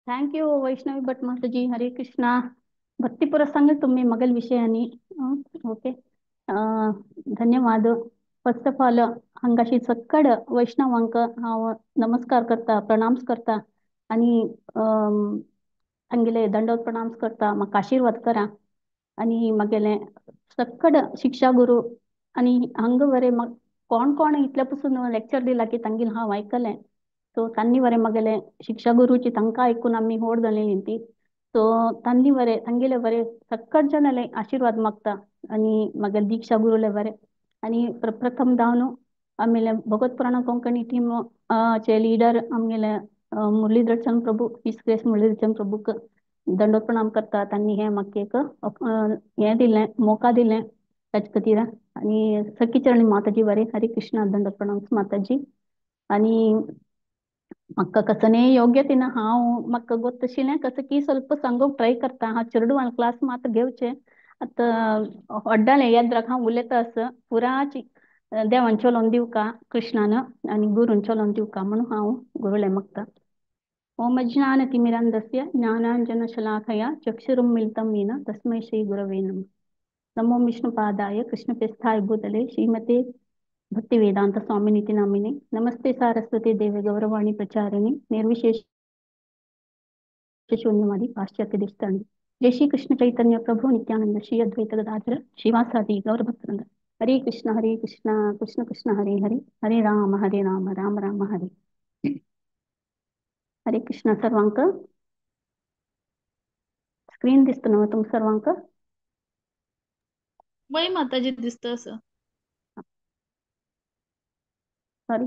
Thank you Vaishnavi भट माताजी. हरे कृष्णा. भक्तिपुर सांगेल तुम्ही मगल विषयानी. ओके. धन्यवाद. फर्स्ट ऑफ ऑल हंगाशी सकड वैष्णवांक हांव नमस्कार करता, प्रणाम्स करता आणि तांगेले दंडवत प्रणाम्स करता. म्हाका आशीर्वाद करा. आणि म्हगेले सकड शिक्षा गुरु आणि हांगा वरे म्हाका कोण कोण इतल्या पासून लेक्चर दिला की तांगेले हांव आयकलें. सो तांणी वरें म्हगेलें शिक्षा गुरुची तांकां आयकून आमी होड जालेलीं ती. सो तांणी वरें तांगेले वरें सकट जाणाले आशीर्वाद मागता. आणि म्हगेले दीक्षा गुरुले वरें. आणि प्रथम जावन आमगेले भगवत पुराण कोंकणी टीम चे लीडर आमगेले मुरलीधर चंद प्रभू, हिज ग्रेस मुरलीधर चंद प्रभूक दंडोत प्रणाम करता. तांणी हें म्हाका एक हें दिलें, मोका दिलें ताचे खातीर. आणि सखी चरणी माताजी वरें. हरे कृष्णा. दंडोत प्रणाम माताजी. आणि म्हाका कसने योग्यतेन हांव म्हाका ಗೊತ್ತशिलें कसं की ಸ್ವಲ್ಪ सांगूंक ट्राय करता. हांव चेडवां क्लास मात घेवचें आतां ऑड्डालें येद्राक हांव उलयता आसा पुराची देवान चलोवन दिवका कृष्णान आनी गुरून चलोवन दिवका म्हणून हांव गुरुले मागता. ओम अज्ञानतिमिरान्धस्य ज्ञानाञ्जनशलाकया चक्षुरुन्मिलितं येन तस्मै श्रीगुरवे नमः. नमो विष्णुपादाय कृष्णप्रेष्ठाय भूतले श्रीमते भक्तिवेदांत स्वामिनीति नामिने. नमस्ते सारस्वती देवे गौरवाणी प्रचारिणे निर्विशेष शून्यवादी पाश्चात्य देशतारिणे. जय श्री कृष्ण चैतन्य प्रभु नित्यानंद श्री अद्वैत गदाधर श्रीवासादि गौरभक्तवृंद. हरे कृष्ण कृष्ण कृष्ण हरे हरे, हरे राम राम राम हरे. हरे कृष्ण. सर्वांक स्क्रीन दिसतं तुम सर्वांक? वय माताजी दिसतं असं. सॉरी.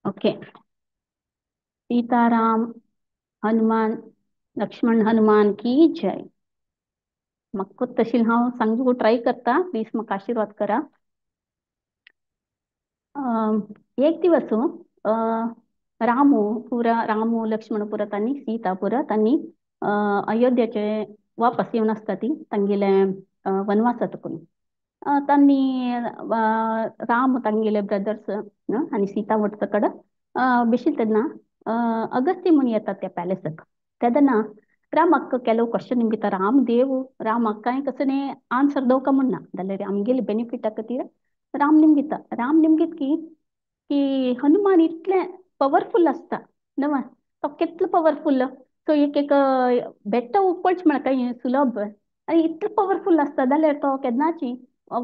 ओके. सीताराम हनुमान लक्ष्मण हनुमान की जय. म्हाका तशी हांव सांगूंक ट्राय करता. प्लीज म्हाका आशीर्वाद करा. एक दिवस रामू रामू लक्ष्मण पुरत आणि सीता पुरत आणि अयोध्येचे वापस येवन आसता ती तांगेले वनवासातून. तांणी राम तांगेले ब्रदर्स आणि सीता वटसकड बेशी तेन्ना अगस्त्य मुनी येतात त्या पॅलेसाक. तेदना रामाक ಕೆಲವು ಕ್ವಶನ್ ನಿಂಬಿತ राम देव रामाक कांय कसने आन्सर दवका म्हणना जाल्यार आमगेले बेनिफिटा खातीर राम निमगिता. राम निमगीत की हनुमान इतलें पवरफुल आसता न्हय. तो कितलो पवरफुल. सो एक एक बेट्ट उपळच म्हळ्यार कांय सुलभ आनी इतलो पवरफुल आसता जाल्यार तो केन्नाची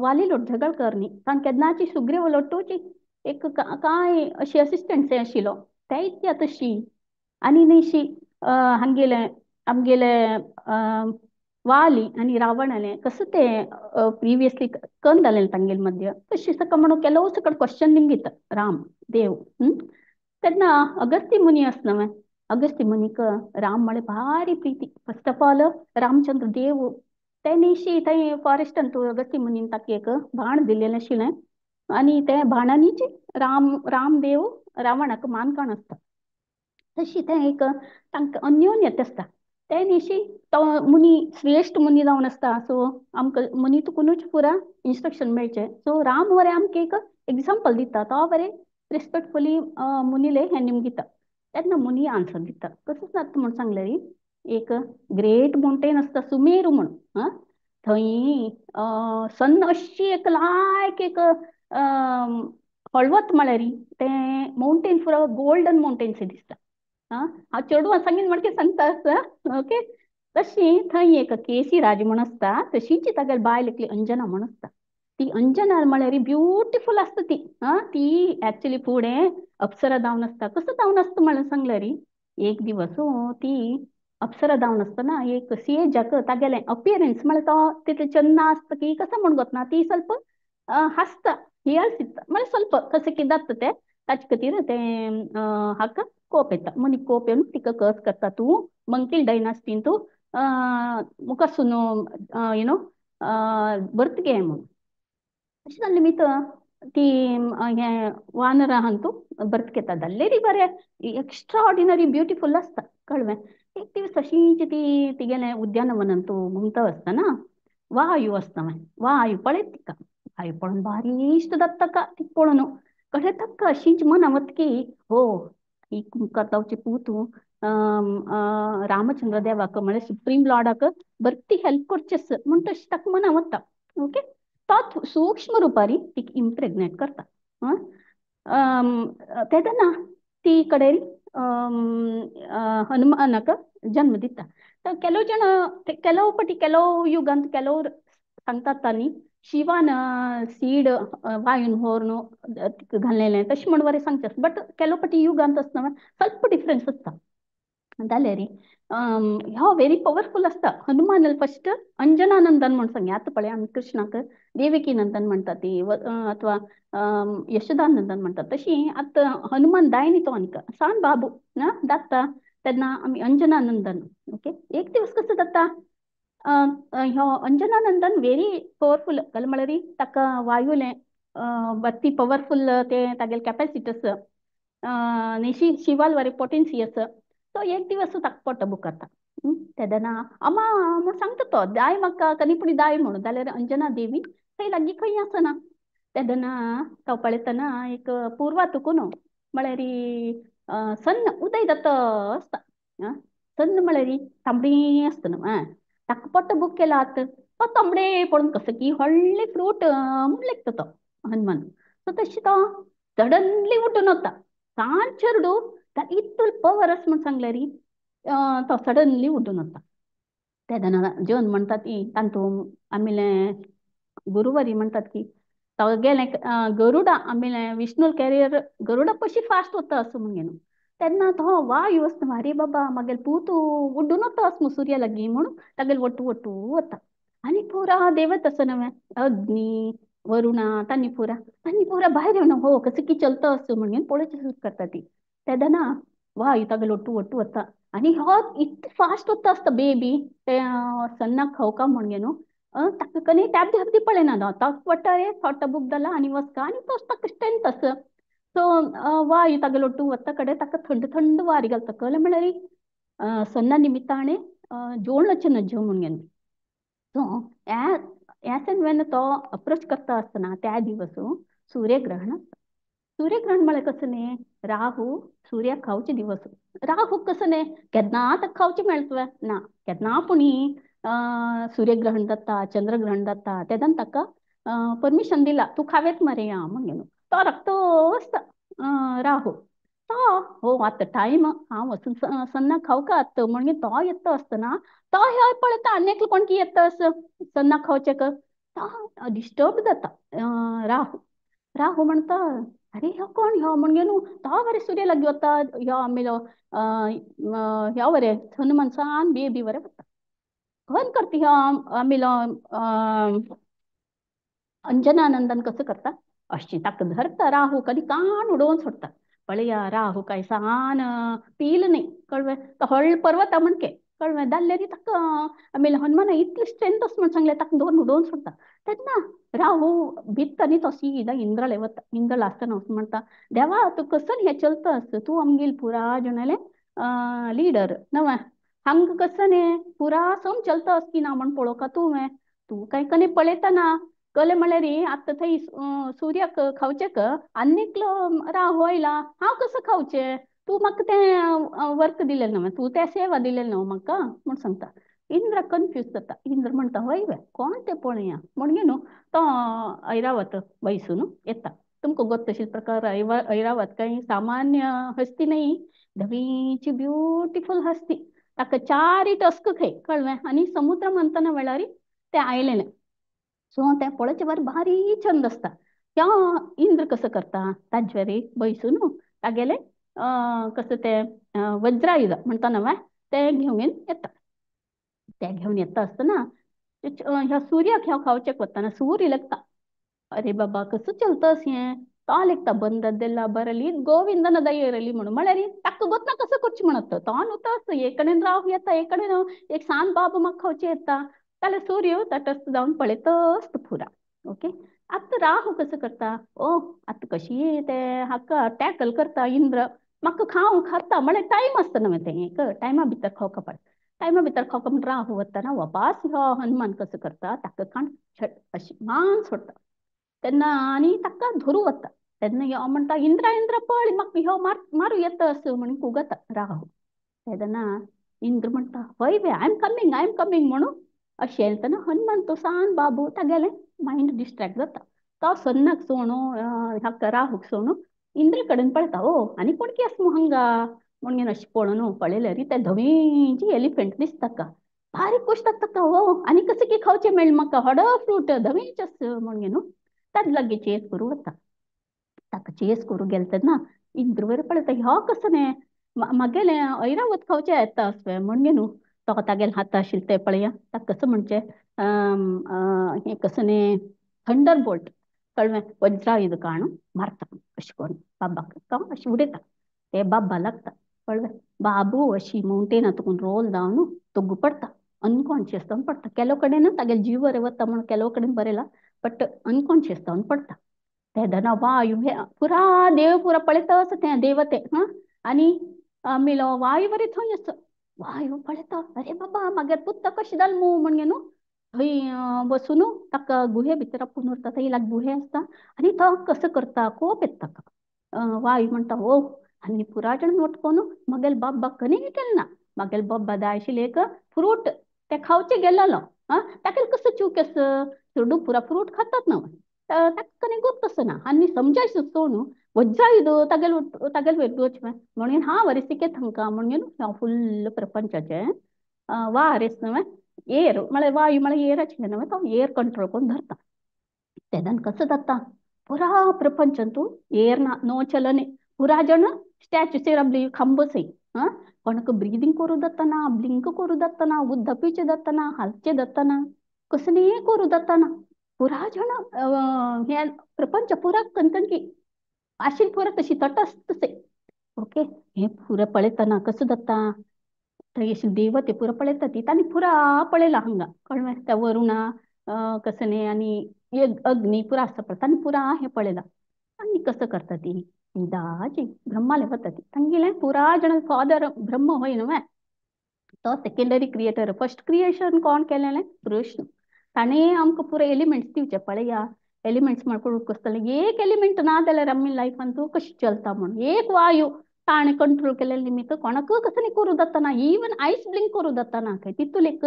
वाली लोट झगड करनी कारण केन्नाची सुग्रीव लोटूची एक कांय अशी असिस्टंट आशिल्लो ते इतली तशी. आनी न्हयशी हांगेले आमगेले वाली आणि रावणाले कसं ते प्रिवियसली कन जालें तांगेले मध्य तशी सका म्हणून ಕೆಲವು सकट क्वेश्चन निमगीत राम देव. तेन्ना अगस्त्य मुनी आसना. अगस्त्य मुनीक राम म्हळ्यार भारी प्रीती. First of all Ramchandra Dev ते निशी थंय फॉरेस्टान तूं अगस्त्य मुनीन ताका एक बाण दिल्लेलें आशिल्लें आनी ते बाणांनीच रामदेव रावणाक मानकाण आसता. तशी तें एक तांकां अन्योन्यता आसता. ते निशी तो मुनी श्रेष्ठ मुनी जावन आसता. सो आमकां मुनी तुकुनूच पुरा इन्स्ट्रक्शन मेळचें. सो राम वरें आमकां एक एग्जाम्पल दिता. तो वरें रिस्पेक्टफुली मुनीले हें निमगिता. तेन्ना मुनी आन्सर दिता. कसो जाता म्हूण सांगलें री एक ग्रेट मावंटेन आसता सुमेरू म्हूण. थंय सन्न अशी एक लायक एक हळवत म्हळ्यार तें मावंटेन पुरो गोल्डन मावंटेन्स दिसता. हांव चेडवां सांगीन म्हणके सांगता आसता. ओके. तशी थंय एक केसी राज म्हूण आसता. तशीच तागेली बायल एकली अंजना म्हूण आसता. ती अंजना म्हळ्यार ब्युटिफूल आसता ती. ती एक्चुअली फुडें अप्सरा जावन आसता. कसो जावन आसता म्हळ्यार सांगल्यार एक दिवस ती अप्सरा जावन आसतना एक सेजाक तागेलें अपियरन्स म्हळ्यार तो तितले चन्न आसता की कसं म्हूण गोतना ती ಸ್ವಲ್ಪ हासता हियाळसिता म्हळ्यार ಸ್ವಲ್ಪ कशें कितें जाता तें ताचे खातीर तें हाका कोप येता. मनीक कोप येवन तिका कर्स करता. तूं मंकील डायनास्टीन तूं मुखासून यु नो बर्तगे म्हणून अशें जाल्लें मी तर ती हें वानर आहा तूं बर्त घेता जाल्लें री बरें एक्स्ट्रा ऑर्डिनरी ब्युटिफूल आसता कळ्ळें एक दिवस अशींच ती तिगेलें उद्यानवनांत तूं घुमता आसतना वायू आसता वायू पळयत तिका वायू पळोवन भारी इश्ट जाता ताका ती पळोवन कळ्ळें ताका अशींच मनां वता की हो ही मुखातावची पूत रामचंद्र देवाक म्हळ्यार सुप्रीम लॉर्डाक बरी हेल्प करची म्हण तशी ताका मनां वता ओके तो सूक्ष्म रुपारी तिका इम्प्रेग्नेट करता हं? तेदना ती कडेन हनुमानाक जन्म दिता तर ಕೆಲವು ಜನ ಕೆಲವು ಪಟಿ ಕೆಲವು युगांत ಕೆಲವು सांगतात तांणी शिवान सीड वायून व्हरून घाललेलें तशें म्हण बरें सांगचें बट ಕೆಲವು पटी युगांत आसतना ಸ್ವಲ್ಪ ಡಿಫ್ರೆನ್ಸ್ आसता जालें री हो व्हेरी पॉवरफुल आसता हनुमान फस्ट अंजनानंदन म्हण सांगया आतां पळय आमी कृष्णाक देवकी नंदन म्हणटा ती अथवा यशोदानंदन म्हणटा तशी आतां हनुमान दाय न्ही तो आमकां सान बाबू ना दाता तेन्ना आमी अंजनानंदन ओके एक दिवस कसो जाता ह्यो अंजनानंदन व्हेरी पॉवरफुल जालें म्हळ्यार ताका वायूलें बत्ती पॉवरफुल ते तागेले कॅपेसिटस न्ही शिवाल वरे पोटेन्सी आसा तो एक दिवस ताका पोट्ट बुकारता तेदना अम्मा म्हूण सांगता तो दाय म्हाका कनिपुणी दाय म्हणून जाल्यार अंजना देवी थंय लागीं खंय आसना तेदना तो पळयतना एक पुरवा तुकून म्हळ्यार सन्न उदय जाता आसता सन्न म्हळ्यार तांबडी आसता न्हू ताका पोट्ट बूक केला आत तो तांबडे पळोवन कसो की व्हडले फ्रूट म्हूण लेखता तो हनुमान सो तशें तो सडनली उठून वता सांचेरडू इतलो पवर आसा म्हूण सांगल्यार तो सडनली उठून वता तेदना जेवन म्हणटा ती तांतूं आमिलें गुरुवारी म्हणटात की तो गेलें गरुडा आमिलें विष्णू कॅरियर गरुडा कशी फास्ट वता असो म्हण तेन्ना तो वायू आसता अरे बाबा मागेले पूत उड्डून वता असो सुर्या लागीं म्हणून तागेले वटू वटू वता आनी पुरा देवत आसा नवे अग्नी वरुणा तांणी पुरा भायर येवन हो कसं की चलता असो म्हणून पळोवचें सुरू करता ती तेदना वायू तागेले वटू वटू वता आनी हो इतलो फास्ट वता आसता बेबी ते सन्नाक खावका म्हणगे न्हू ताका कनी त्याच हद्दी पळयना तो पडटा रे थोडा बूक जाला आनी वचता आनी तोच ताका स्ट्रेंथ आसा सो वायू तागेलो वटू वता कडेन ताका थंड थंड वारी घालता कळ्ळें म्हळ्यार सन्ना निमित्ताणे जोडलचें नज्यो म्हणगे सो ह्या वेन तो अप्रोच करता आसतना त्या दिवस सूर्यग्रहण सूर्यग्रहण म्हळ्यार कसं न्ही राहू सूर्याक खावचे दिवस राहू कसं न्ही केन्ना ताका खावचें मेळटा ना केन्ना पुणी सूर्यग्रहण जाता चंद्रग्रहण जाता तेदन ताका परमिशन दिला तूं खावेत मरे या म्हणून तो रक्तो आसता राहू तो हो आतां टायम हांव वचून सन्ना खावका आत्ता म्हणून तो येता आसतना तो ह्यो पळयता आनी कोणकी येता सन्ना खावचेक तो डिस्टर्ब जाता राहू राहू म्हणता अरे ह्यो कोण ह्यो म्हणगे न्हू तो वरे सूर्य लागीं वता ह्यो आमिलो ह्यो वरे हनुमान सान बेबी वरे वता खंय करता ह्यो आमिलो अंजनानंदन कसं करता अशी ताका धरता राहू कधी कान उडोवन सोडता पळया राहू काय सान पील नाही कळवे तो हळ पर्वता म्हणके कळवे जाल्लेरी ताका आमिल हनुमान इतली स्ट्रेंथ आसा म्हण सांगले ताका दोन उडोवन सोडता तेन्ना राहू भित्तनी तो सीदा इंद्राले वता इंद्र आसतना वचून म्हणटा देवा तू कसं हें चलतास तू आमगेल पुरा जणाले लीडर नव हंग कसं ने पुरा सम चलतास की ना म्हण पळोवका तू काय कने पळयता ना कले म्हळ्यार आतां थंय सूर्याक खावचेक आनीकलो राव वयला हांव कसं खावचें तूं म्हाका तें वर्क दिलें न्हू तूं तें सेवा दिलें न्हू म्हाका म्हूण सांगता इंद्र कन्फ्यूज जाता इंद्र म्हणटा हय वे कोण तें पळया म्हणगे न्हू तो ऐरावत वयसून येता तुमकां गोत तशील प्रकार ऐरावत काही सामान्य हस्ती नाही धवीची ब्युटिफूल हस्ती ताका चारी टस्क खंय कळ्ळें आनी समुद्र मंथना वेळार तें आयलेलें सो तें पळोवचें बरें भारी छंद आसता त्या इंद्र कसं करता ताजेरी बयसून तागेले कसं तें वज्रायुध म्हणटा न्हय तें घेवन येता तें घेवन येता आसतना ह्या सूर्याक ह्या खावचेक वतना सूर्य लागता अरे बाबा कसं चलतास हें तो लेखता बंदದ್ದೆಲ್ಲ बरली गोविंदನ दये इरली म्हणून म्हळ्यार ताका गोतना कसं करची म्हणत तो नुतास एकडे राहू येता एकडे एक सांत बाबा म्हाका खावचे येता जाल्यार सूर्य तटस्थ जावन पळयतच पुरा ओके आता राहू कसं करता ओ आता कशी ते हाका टॅकल करता इंद्र म्हाका खावंक खाता म्हळ्यार टायम आसता न्हय तें एक टायमा भितर खावका पडटा टायमा भितर खावका म्हण राहू वतना वापास हो हनुमान कसं करता ताका काण अशी मान सोडता तेन्ना आनी ताका धरू वता तेन्ना हो म्हणटा इंद्रा इंद्र पळय म्हाका ह्यो मारू येता असो म्हण कुगता राहू तेन्ना इंद्र म्हणटा हय बे आय एम कमिंग म्हणून अशें येतना हनुमान तो सान बाबू तागेलें मायंड डिस्ट्रॅक्ट जाता तो सन्नाक सोणू हाका राहूक सोणू इंद्र कडेन पळयता ओ आनी कोण की आसा हांगा म्हणून अशें पळोवन पळयल्यार ते धवेची एलिफंट दिसता ताका भारी खोश जाता ताका ओ आनी कशें की खावचें मेळ्ळें म्हाका हड फ्रूट धवेच आसा म्हणून न्हू ताका लागीं चेस करूं वता ताका चेस करूं गेले तेन्ना इंद्र बरें पळयता ह्यो कसो न्ही म्हागेलें ऐरावत खावचें येता आसलें म्हणगे न्हू तो तागेले हात आशिल्ले ते पळया ताका कसं म्हणचें हें कसं न्ही थंडर बोल्ट कळ्ळें वज्रायुध काणू मारता अशें करून बाबाक तो अशें उडयता ते बाबा लागता कळ्ळें बाबू अशी मावंटेन हातून रोल जावन तोग्गू पडटा अनकॉन्शियस जावन पडटा केलो कडेन तागेले जीव बरें वता म्हणून केलो कडेन बरयला बट अनकॉन्शियस जावन पडटा तेदना वायू पुरा देव पुरा पळयतच तें देवते हां आनी मिलो वायू बरें थंय आसा वायू पळयता अरे बाबा मागेर पुत्त कशें जालें मू म्हणगे न्हू थंय बसून ताका गुहे भितर आपूण उरता थंय लाग गुहे आसता आनी तो कसं करता कोप येता ताका वायू म्हणटा ओ आनी पुरा जाण वटकोन मागेल बाबा कनेय केलें ना मागेल बाबा जाय आशिल्लें एक फ्रूट ते खावचें गेल्लो आं ताका कसं चूक आसा चेडू पुरा फ्रूट खातात न्हू ताका कनेय ಗೊತ್ತಸನ आनी समजायसो सोणू वज्रायुध तागेल वेगळोच म्हणून हा वरिसिके थंका म्हणून हांव फुल्ल प्रपंचाचे वार एस न्हय एअर म्हळ्यार वायू म्हळ्यार एअराचें न्हय तो एअर कंट्रोल करून धरता तेदान कसं जाता पुरा प्रपंचंतू एअर नो चलने पुरा जण स्टॅच्यू सेराबली खांबसय कोणाक ब्रिदिंग करूं जातना ब्लिंक करूं जातना उद्दपीचें जातना हालचें जातना कसलेंय करूं जातना पुरा जण हे प्रपंच पुरा कणकणकी आशिल्ली पुरा तशी तटस्थसे ओके हे पुरा पळयतना कसं जाता थंय अशी देवते पुरा पळयता ती तांणी पुरा पळयला हांगा कळ्ळें त्या वरुणा कसं न्ही आनी अग्नी पुरा आसता पळय तांणी पुरा हें पळयलां आनी कसं करता ती दाजी ब्रह्माले वता ती तांगेलें पुरा जाण फादर ब्रह्म होय न्हय तो सेकंडरी क्रिएटर फर्स्ट क्रिएशन कोण केलेलें कृष्ण ताणें आमकां पुरो एलिमेंट्स दिवचे पळया एलिमेंट्स म्हळ्यार कसतलें एक एलिमेंट ना जाल्यार आमी लायफान तूं कशी चलता म्हण एक वायू ताणें कंट्रोल केलेले निमित्त कोणाक कसं न्ही करूं जातना इवन आयस ब्लिंक करूं जातना खंय तितून एक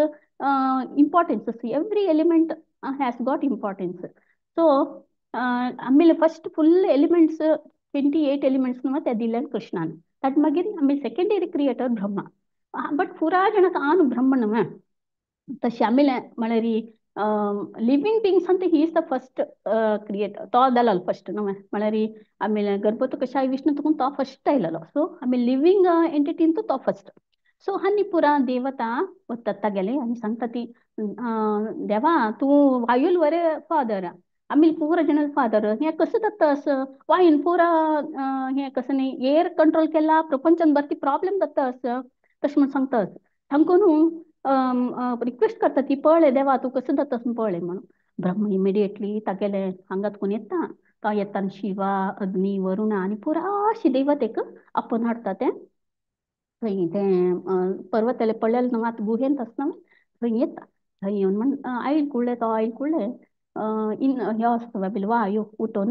importance every element has got importance so आमी फर्स्ट फुल्ल एलिमेंट्स 28 एलिमेंट्स न्हय ते दिले कृष्णान ताट मागीर आमी सेकंडरी क्रिएटर ब्रह्मा बट पुरा जाणांक आन ब्रह्म न्हय तशें आमी म्हळ्यार लिव्हिंग बिंग्सान he is the first creator तो जालो फर्स्ट न्हय म्हळ्यार आमी गर्भत कशाय विष्णू तुकून तो फर्स्ट आयलो सो आमी लिव्हिंग एंटिटीन तो फर्स्ट सो आनी पुरा देवता वतात तागेले आनी सांगता ती देवा तूं वायूल बरें फादर आमी पुरा जाण फादर हें कसं जाता असं वायून पुरा हें कसं न्ही एअर कंट्रोल केला प्रपंचान बरी प्रॉब्लेम जाता असं तशें म्हण सांगता थांकून रिक्वेस्ट करता ती पळय देवा तूं कसं जाता पळय म्हणून ब्रह्म इमिडिएटली तागेले हांगात कोण येता तो येता शिवा अग्नी वरुणा आनी पुराशी देवतेक आपोवन हाडटा तें थंय तें पर्वताले पडलेले न्हू आतां गुहेंत आसता थंय येता थंय येवन म्हण आयल कुळ्ळे तो आयल कुळ्ळे ह्यो आसता बाबील वायू उठोन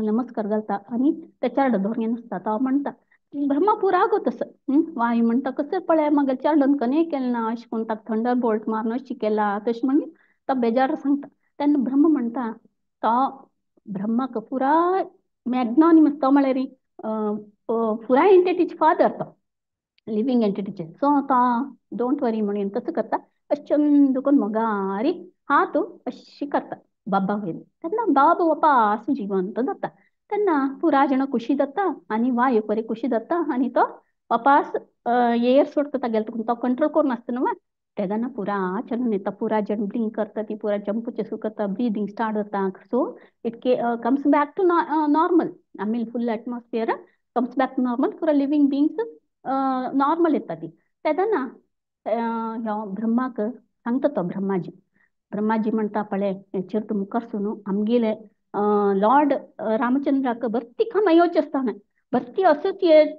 नमस्कार घालता आनी ते चेडो धोरण आसता तो म्हणटा ब्रह्मा पुरा गो तसं वायू म्हणटा कसं पळय म्हागे चेडोन कनेय केलें ना अशें करून ताका थंडर बोल्ट मारून अशें केला तशें म्हणून तो बेजार सांगता तेन्ना ब्रह्म म्हणटा तो ब्रह्माक पुरा मॅग्नॉनिमस तो म्हळ्यार पुरा एंटिटीचे फादर तो लिव्हिंग एंटिटीचे सो तो डोंट वरी म्हणून कसं करता अशें चंद करून मोगारी हात अशी करता बाबा वयर तेन्ना बाबा वापास जिवंत जाता तेन्ना पुरा जाण खुशी जाता आनी वायू बरी खुशी जाता आनी तो वापास एअर सोडता तागेले तो कंट्रोल करून आसता न्हय तेदना पुरा चलन येता पुरा जन ब्लिंक करता ती पुरा जंपूचे सुकता ब्रीदिंग स्टार्ट होता so it comes back to normal आम्ही full atmosphere comes back to normal पुरा लिव्हिंग बीइंग्स नॉर्मल येता ती तेदना ह्या ब्रह्माक सांगता तो ब्रह्माजी म्हणता पळे चिरत मुखर्सुनु आमगेले लॉर्ड रामचंद्राक बर्ती खम योचिस्तान भरती असोसिएट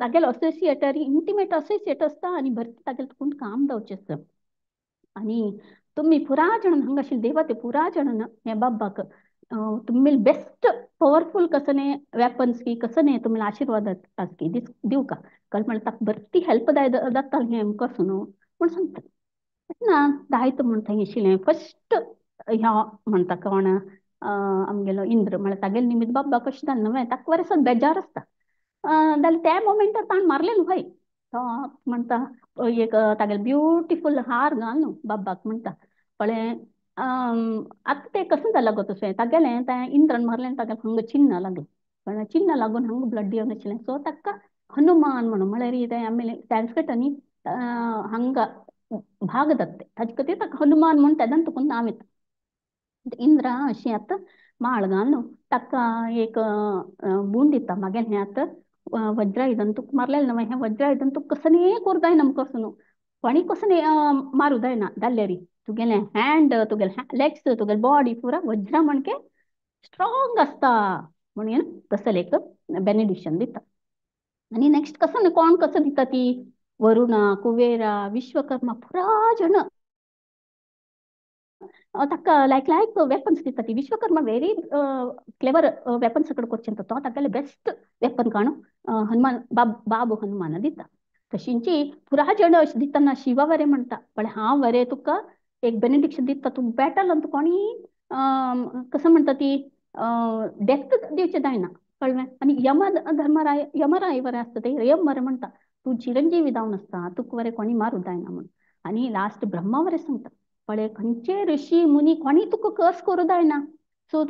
तागेल असोसिएटर इंटिमेट असोसिएट असता आणि भरती तागेल तुकून काम जावचें आणि तुम्ही पुरा जण हंग आशिल्ले देवा ते पुरा जण हे बाब्बाक तुम्ही बेस्ट पॉवरफुल कसने वेपन्स की कसने तुम्ही आशीर्वाद की दिव का कल म्हणटा बरती हेल्प जाता हे कसं म्हण सांगता ना दायत म्हणता आशिल्लें फस्ट ह्या म्हणटा कोण आमगेलो इंद्र म्हळ्यार तागेल निमित बाब्बा कशें जालें न्हय ताका बरें बेजार आसता जाल्यार त्या मोमेंटार ताण मारलें न्हू भाई तो म्हणटा एक तागेले ब्युटिफूल हार घाल न्हू बाब्बाक म्हणटा पळय आतां ते कसं जालां गो तशें तागेलें त्या इंद्रान मारलें आनी तागेलें हंग चिन्ह लागलें पण चिन्ह लागून हंग ब्लड येवन आशिल्लें सो ताका हनुमान म्हणून म्हळ्यार ते आमी संस्कृतांनी हंग भाग दत्ते ताजे खातीर ताका हनुमान म्हणून तेदान तुकून नांव येता इंद्रा अशी आतां माळ घालून ताका एक बून दिता मागेर हें आतां वज्रायुधन तुका मारलेलें न्हय हें वज्रायुधन तुका कसनय करूं जायना मुखार न्हू कोणी कसनय मारूं जायना जाल्यार तुगेलें हँड तुगेले लेग्स तुगेले बॉडी पुरा वज्रा म्हणके स्ट्रॉंग आसता म्हणून तसं एक बेनिडिक्शन दिता आणि नेक्स्ट कसं कोण कसं दिता ती वरुणा कुबेरा विश्वकर्मा पुरा जण ताका लायक लायक वेपन्स दिता ती विश्वकर्मा वेरी क्लेवर वेपन्स कडेन करचें तो तागेले बेस्ट वेपन काणू हनुमान बाबू हनुमान दिता तशींची पुरा जण अशें दितना शिवा वरें म्हणटा पण हांव वरें तुका एक बेनिडिक्शन दिता तूं बॅटल अंत कोणी कसं म्हणटा ती डेथ दिवचें जायना कळ्ळें आनी धर्मराय यमराय वरें आसता ते यम वरें म्हणटा तूं चिरंजीवी जावन आसता तुका वरें कोणी मारूं जायना म्हणून आनी लास्ट ब्रह्मा वरें सांगता पळय खंयचे ऋषी मुनी कोणी तुका कर्स करूं जायना सो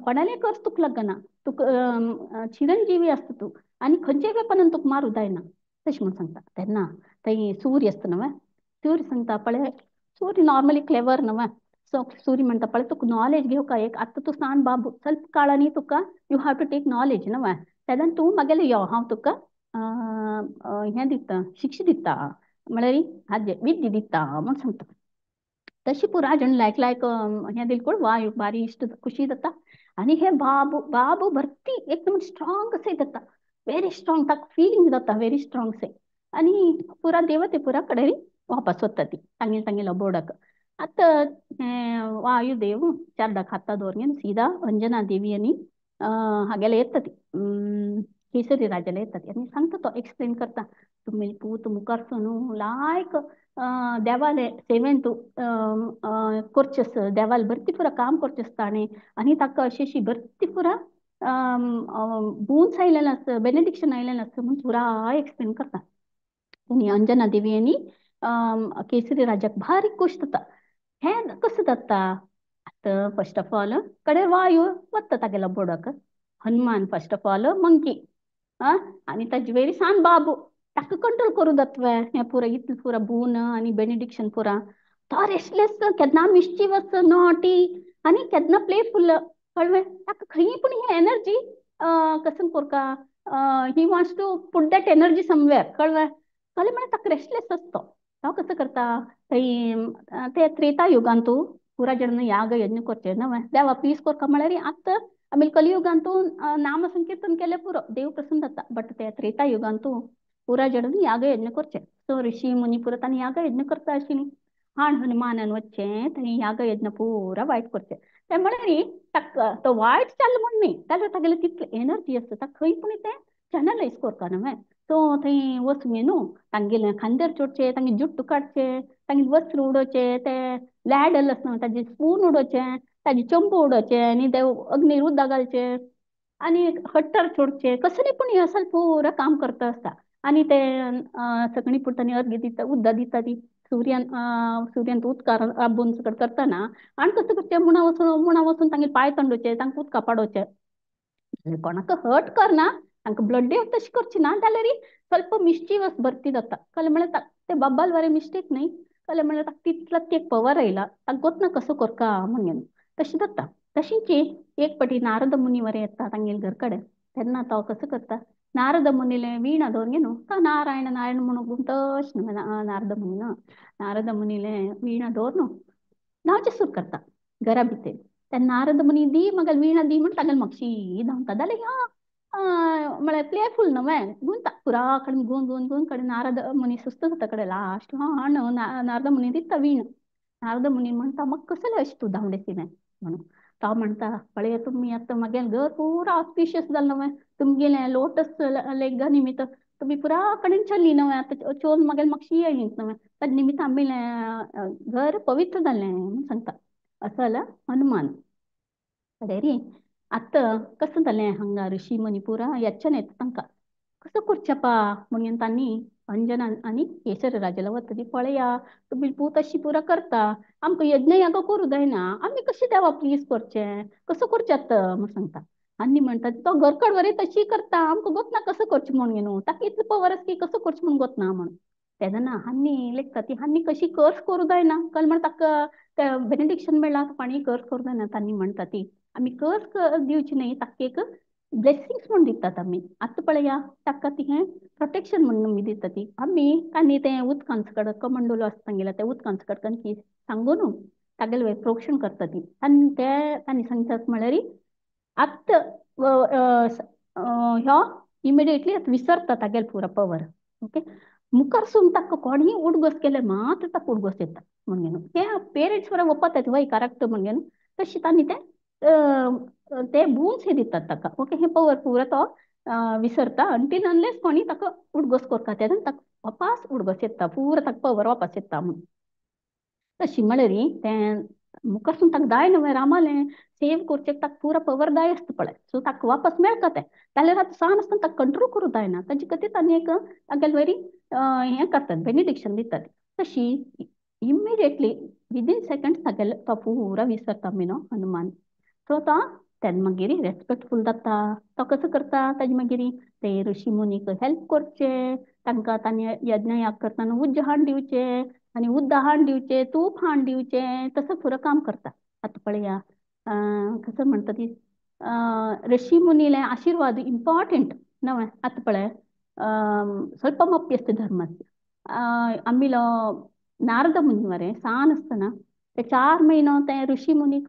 कोणालें कर्स तुका लागना तुका चिरंजीवी आसता तूं आनी खंयचे वेपनान तुका मारूं जायना तशें म्हूण सांगता तेन्ना थंय सूर्य आसता न्हय सूर्य सांगता पळय सूर्य नॉर्मली क्लेवर न्हय सो सूर्य म्हणटा पळय तुका नॉलेज घेवका एक आतां तूं सांग बाबू स्वल्प काळांनी तुका you have to take knowledge न्हय तेन्ना तूं मागेलें यो हांव तुका हें दिता शिक्षा दिता म्हळ्यार हाजें विद्या दिता म्हूण सांगता तशी पुरा जण लायक लायक हें दिलकूळ वाय बारी इश्ट खुशी जाता आनी हे बाबू भरती एकदम स्ट्रॉंग अशें जाता वेरी स्ट्रॉंग ताका फिलींग जाता वेरी स्ट्रॉंग से आनी पुरा देवते पुरा कडेन वापस वता ती तांगेलो बोर्डाक आतां हें वायुदेव चारदाक हाता दवरून सीदा अंजना देवी आनी हागेले येता ती केसरी राजाला येता ती आनी सांगता तो एक्सप्लेन करता तुमी पूत मुखार न्हू लायक देवाले सेवेन तूं करचेस देवाल भरती पुरा काम करचें ताणें आनी ताका अशी अशी भरती पुरा बून्स आयलेलें आसता बेनिडिक्शन आयलेलें आसता म्हूण पुरा एक्सप्लेन करता आनी अंजना देवी आनी केसरी राजाक भारी खूश जाता हें कसं जाता आतां फर्स्ट ऑफ ऑल कडेन वायू वता तागेलो बोर्डाक Hanuman first of all monkey आनी ताजे वेरी सान बाबू ताका कंट्रोल करूं जाता हें पुरा इतलें पुरा बून आनी बेनिडिक्शन पुरा तो रेस्टलेस केन्ना मिस्चिवस नॉटी आनी केन्ना प्लेफुल कळ्ळें ताका खंय पूण ही एनर्जी कसं कोरका he wants to put that energy somewhere कळ्ळें म्हळ्यार ताका रेस्टलेस आसता तो कसं करता थंय ते त्रेता युगांतू पुरा जण याग यज्ञ करचे न्हय देवा पीस कोरका म्हळ्यार आतां आमी कलियुगांतू नाम संकीर्तन केलें पुरो देव प्रसन्न जाता बट ते त्रेता युगांतू पुरा जण याग यज्ञ करचे सो ऋषी मुनी पुरा तांणी याग यज्ञ करता आशिल्लीं हाण हनुमानान वच्चें थंय याग यज्ञ पुरा वायट करचें ते म्हळ्यार ताका तो वायट जाल्लो म्हण न्ही जाल्यार तागेलें तितलें एनर्जी आसता ताका खंय पूण तें चॅनलायज कोरता न्हय सो थंय वचून न्हू तांगेलें खांदेर चोडचें तांगे जुट्ट काडचें तांगे वस्त्र उडोवचें ते लॅडल आसता ताजे स्पून उडोवचें ताजे चंपू उडोवचें आनी ते अग्नीर उदक घालचें आनी हट्टार सोडचें कसलें पूण हें आसा पुरा काम करता आसता आनी ते सगळीं पुतांनी अर्घ्य दिता उदक दिता ती सूर्यान उदकार राबून सकट करतना आनी कसं करचें मुणा वचून तांगे पांय तंडोवचे तांकां उदका पाडोवचें कोणाक हर्ट करना तांकां ब्लड डे तशें करची ना जाल्यार स्वल्प मिस्चिवस भरती जाता कळ्ळें म्हळ्यार ते बाब्बाल वरें मिस्टेक न्हय कले म्हणलं तितलं ते पवर येयला ताका गोतना कसो करका म्हणून तशी जाता तशींची एक पटी नारद मुनीवर येता तांगेल घर कडेन तेन्ना तो कसो करता नारद मुनीले वीणा दवरगेनू ता नारायण नारायण म्हणून गुंतश नारद मुनी नारद मुनीले वीणा दवरनू नावचे सुरू करता घरा भितर त्या नारद मुनी दी मगल वीणा दी म्हण तागेल म्हापशी धांवता जाल्यार म्हळ्यार प्लेफूल न्हय गुंता पुरा कडेन गुंन कडेन नारद मुनी सुस्त जाता कडेन लास्ट न्हू नारद मुनी दिता वीण नारद मुनी म्हणटा मग कसले अशें तूं धांवडेसिलें म्हणून तो म्हणटा पळय तुमी आतां म्हगेलें घर पुरा ऑस्पिशियस जालें न्हय तुमगेलें लोटस लेगा निमित्त तुमी पुरा कडेन चल्ली न्हय आतां चोवन म्हगेलें म्हापशी येयलीं न्हय ताजे निमित्त आमगेलें घर पवित्र जालें म्हणून सांगता असो जाल्यार हनुमान ಅದೇರಿ ಅತ್ತ कसं ಹಂಗ ಋಷಿ ಮುನಿ ಪೂರ ಎಚ್ಚನೆ ತನಕ कसं करचेपा म्हणून तांणी अंजना आणि केसर राजाला वतली पळया तुम्ही पूत अशी पुरा करता आमकां यज्ञ याग करू जायना आमी कशी देवा प्लीज करचें कसं करचें म्हण सांगता आनी म्हणटा तो घरकड वरी तशी करता आमकां गोतना कसं करचें म्हणून न्हू ताका इतलें पवर आसा की कसं करचें म्हणून गोतना म्हणून तेन्ना हान्नी लेखता ती हान्नी कशी कर्स करू जायना कल म्हण ताका बेनिडिक्शन मेळ्ळा कोणी कर्स करू जायना तांणी म्हणटा ती आमी कर्स दिवची न्ही ताका एक ब्लेसिंग्स म्हूण दितात आमी आतां पळया ताका ती हें प्रोटेक्शन म्हणून आमी दिता ती आमी तांणी तें उदकांच कड कमंडलो आसता तांगेलो त्या उदकांच कडच्यान की सांगून तागेलें प्रोटेक्शन करता ती आनी ते तांणी सांगतात म्हळ्यार आत्त ह्यो इमिडिएटली विसरता तागेलो पुरो पवर ओके मुखार सून ताका कोणीय उडगस केले मात्र ताका उडगस येता म्हणून हे पेरेंट्स बरोबर वपतात वय करेक्ट म्हणून तशी तांणी ते बून्स हे दितात ताका ओके हे पवर पुरो तो विसरता अंटील अनलेस कोणी ताका उडगस करता तेन्ना ताका वापस उडगस येता पुरो ताका पवर वापस येता म्हणून तशी म्हळ्यार तें मुखारसून ताका जाय न्हय रामालें सेव करचें ताका पुरो पवर जाय आसता पळय सो ताका वापस मेळटा तें जाल्यार आतां सान आसतना ताका कंट्रोल करूं जायना ताजे खातीर तांणी एक तागेलें वरी हें करतात बेनिडिक्शन दितात तशी इमिडिएटली विदीन सेकंड्स तागेलो तो पुरो विसरता न्हू हनुमान सो तो तेन्ना मागीर रेस्पेक्टफूल जाता तो कसो करता ताजे मागीर ते ऋषी मुनीक हेल्प करचें तांकां तांणी यज्ञ याग करतना उज्ज हाण दिवचें आनी उद्द हाण दिवचें तूप हाण दिवचें तसं पुरो काम करता आतां पळया कसं म्हणटा ती ऋषी मुनीले आशीर्वाद इंपॉर्टंट नव्हे आतां पळय स्वल्पमप्यस्य धर्मस्य आमिलो नारद मुनी वरें सान आसतना ते 4 म्हयनो ते ऋषी मुनीक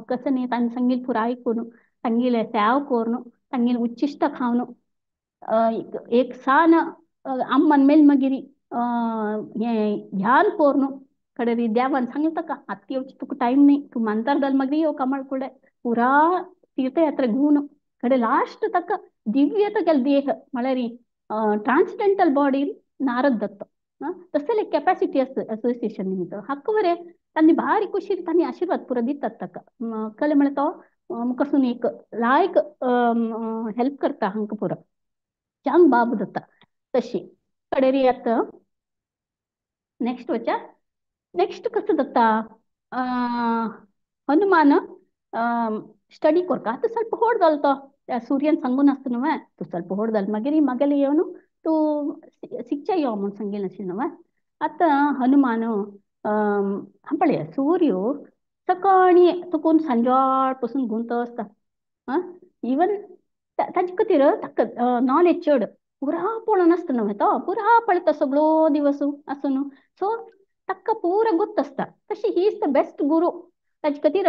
कसं न्ही तांणी सांगिल्लें पुरो आयकून तांगेलें सेवा करून तांगेलें उच्चिश्ट खावन एक सान अम्मन मेल मागीर हें ध्यान करून कडेन देवान सांगलें ताका आतां येवचें तुका टायम न्ही तूं मानतार जाल मागीर यो कमळ फुडें पुरा तीर्थयात्रा घेवन कडेन लास्ट ताका दिव्य तागेलो देह म्हळ्यार ट्रान्सडेंटल बॉडी नारद दत्त तसले कॅपॅसिटी असोसिएशन निमित्त हाका बरें तांणी भारी कुशीर तांणी आशिर्वाद पुरो दितात ताका कळ्ळें म्हळ्यार तो मुखारसून एक लायक हेल्प करता हांकां पुरो चांग बाब जाता तशी कडेन आतां नेक्स्ट वचा नेक्स्ट कसं जाता हनुमान स्टडी करता आतां ಸ್ವಲ್ಪ ಹೊಡ್ जालो तो सूर्यन सांगून आसता न्हय तूं ಸ್ವಲ್ಪ ಹೊಡ್ जाल मागीर म्हागेलें येवन तूं शिकचे यो म्हूण सांगिल्लें अशें न्हय आतां हनुमान पळया सूर्य सकाळी चुकून सांजवाळ पासून गुंत आसता इवन ताजे खातीर ताका नॉलेज चड पुरा पळोवन आसता न्हय तो पुरा पळयता सगळो दिवस आसून सो ताका पुरा गुर्त आसता तशी ही इज द बेस्ट गुरू ताजे खातीर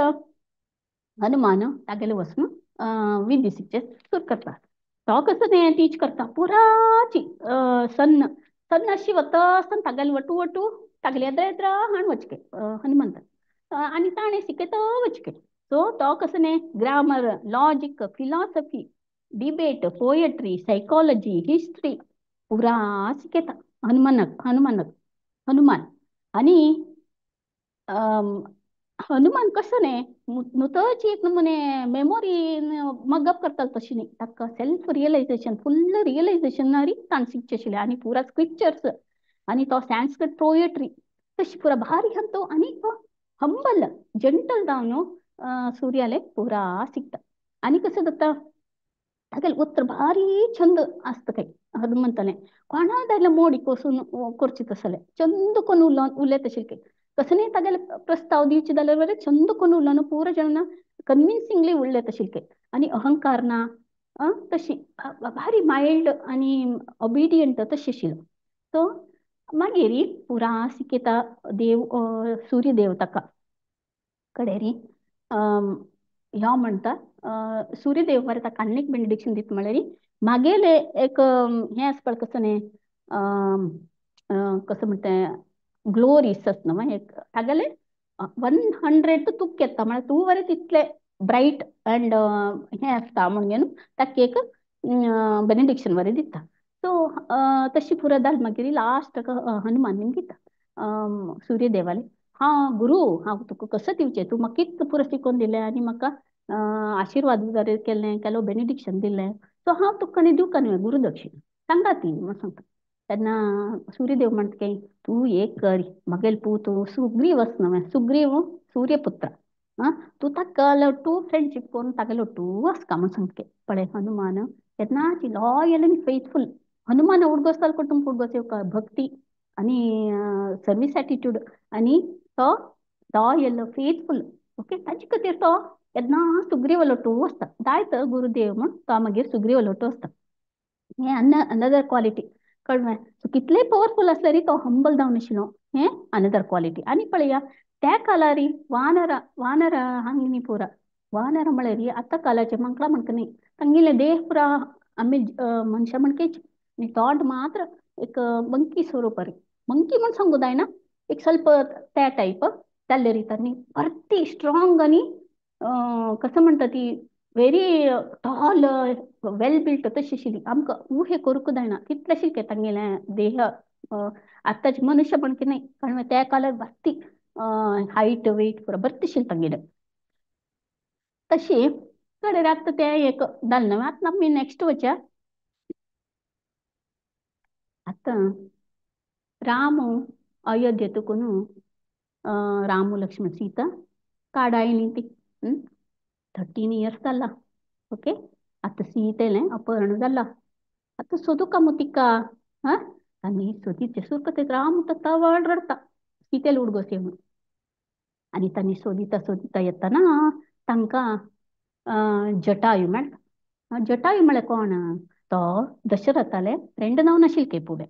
हनुमान तागेले वचून विद्या शिकचे सुरू करता तो कसो तें टीच करता पुराची सन्न सन्न अशी वता आसतना तागेले वटू वटू तागले येद्रा येद्रा हाण वचके हनुमंत आनी ताणें शिकयता वचके सो तो कसो न्ही grammar logic philosophy debate poetry psychology history पुरा शिकयता हनुमान आनी हनुमान कसो न्ही नुतोची एक नमुने मेमोरी मगअप करता तशी न्ही ताका सेल्फ रियलायजेशन फुल्ल रियलायजेशन ताण शिकचे आशिल्लें आनी पुरा स्क्रिप्चर्स आनी तो सॅन्स्क्रिट पोएट्री तशी पुरा भारी तो आनी तो हंबल जेंटल जावन सूर्याले पुरा शिकता आनी कसो जाता तागेल उत्तर भारी छंद असतं काही हनुमंताने कोणाला मोडी कोसून करची तसले चंद कोण उले तशी काही कसं नाही तागेला प्रस्ताव दिवची जाल्यार बरें चंद कोण उरलं पूर जेवण कन्विन्सिंगली उरले तशी काही आणि अहंकार ना तशी भारी माइल्ड आणि ओबिडियंट तशी आशिल्लो तो मागीर पुरा सिकेता देव सूर्यदेव ताका कडेन ह्यो म्हणटा सूर्यदेव बरें ताका आनी एक बेनिडिक्शन दिता म्हळ्यार मागेले एक हें आसपा कसं न्ही कसं म्हणटा ग्लोरीस न्हू एक तागेले 100 तुक घेता म्हळ्यार तूं बरें तितलें ब्रायट अँड हें आसता म्हणून ताका एक बेनिडिक्शन बरें दिता सो तशी पुरो जाल मागीर लास्ट हनुमान दिता सूर्यदेवाले हां गुरू हांव तुका कसं दिवचें तूं म्हाका कितलो पुरो शिकोवन दिलें आनी म्हाका आशिर्वाद बरें केलें केलो बेनिडिक्शन दिलें सो हांव तुका न्ही दिवका न्ही गुरुदक्षिणा सांगा ती म्हण सांगता तेन्ना सूर्यदेव म्हणटा की तूं एक कर म्हगेलो पूत सुग्रीव न्हय सुग्रीव सूर्यपुत्र आं तूं ताका लटू फ्रेंडशीप करून ताका लटू वचका म्हण सांगता पळय हनुमान केन्नाची लॉयल आनी फेथफूल हनुमान उडगोसताल कुटुंब उडगोस येवका भक्ती आणि सर्वीस एटिट्यूड आणि तो लॉयल फेथफूल ओके ताचे खातीर तो केन्ना सुग्रीव लटू वचता जायत गुरुदेव म्हण तो मागीर सुग्रीव लटू वचता हें अनदर क्वालिटी कळ्ळें सो कितलेय पॉवरफूल आसल्यार तो हंबल जावन आशिल्लो हें अनदर क्वालिटी आनी पळया त्या कालार वानर हांगा न्ही पुरा वानर म्हळ्यार आतां कालाचे मंकळा म्हणटा न्ही तांगेले देह पुरा आमी मनशां म्हणकेच न्ही तोंड मात्र एक मंकी स्वरूप मंकी म्हण सांगू जायना एक ಸ್ವಲ್ಪ त्या टाईप जाल्ले रितांनी परती स्ट्रॉंग आनी कसं म्हणटा ती व्हेरी टॉल वेल बिल्ट तशी आशिल्ली आमकां उहे करूंक जायना तितलें आशिल्लें तांगेलें देह आतांचे मनुश्य पण की नाही कारण त्या कालार भरती हायट वेट पुरो बरें आशिल्लें तांगेलें तशी कडेन आतां तें एक जालें न्हय आतां आमी नेक्स्ट वचया आतां राम अयोध्येतून रामू लक्ष्मण सीता काडायली ती 13 इयर्स जाला ओके आतां सीतेलें अपहरण जाला आतां सोदूका मुतिका हा आनी सोदीचे सुरकते राम तवळ रडता सीतेल उडगोस येवन आनी तांणी सोदिता सोदिता येतना तांकां जटायू मेळटा जटायू म्हळ्यार कोण तो दशरथाले फ्रेंड जावन आशिल्ले के फुडें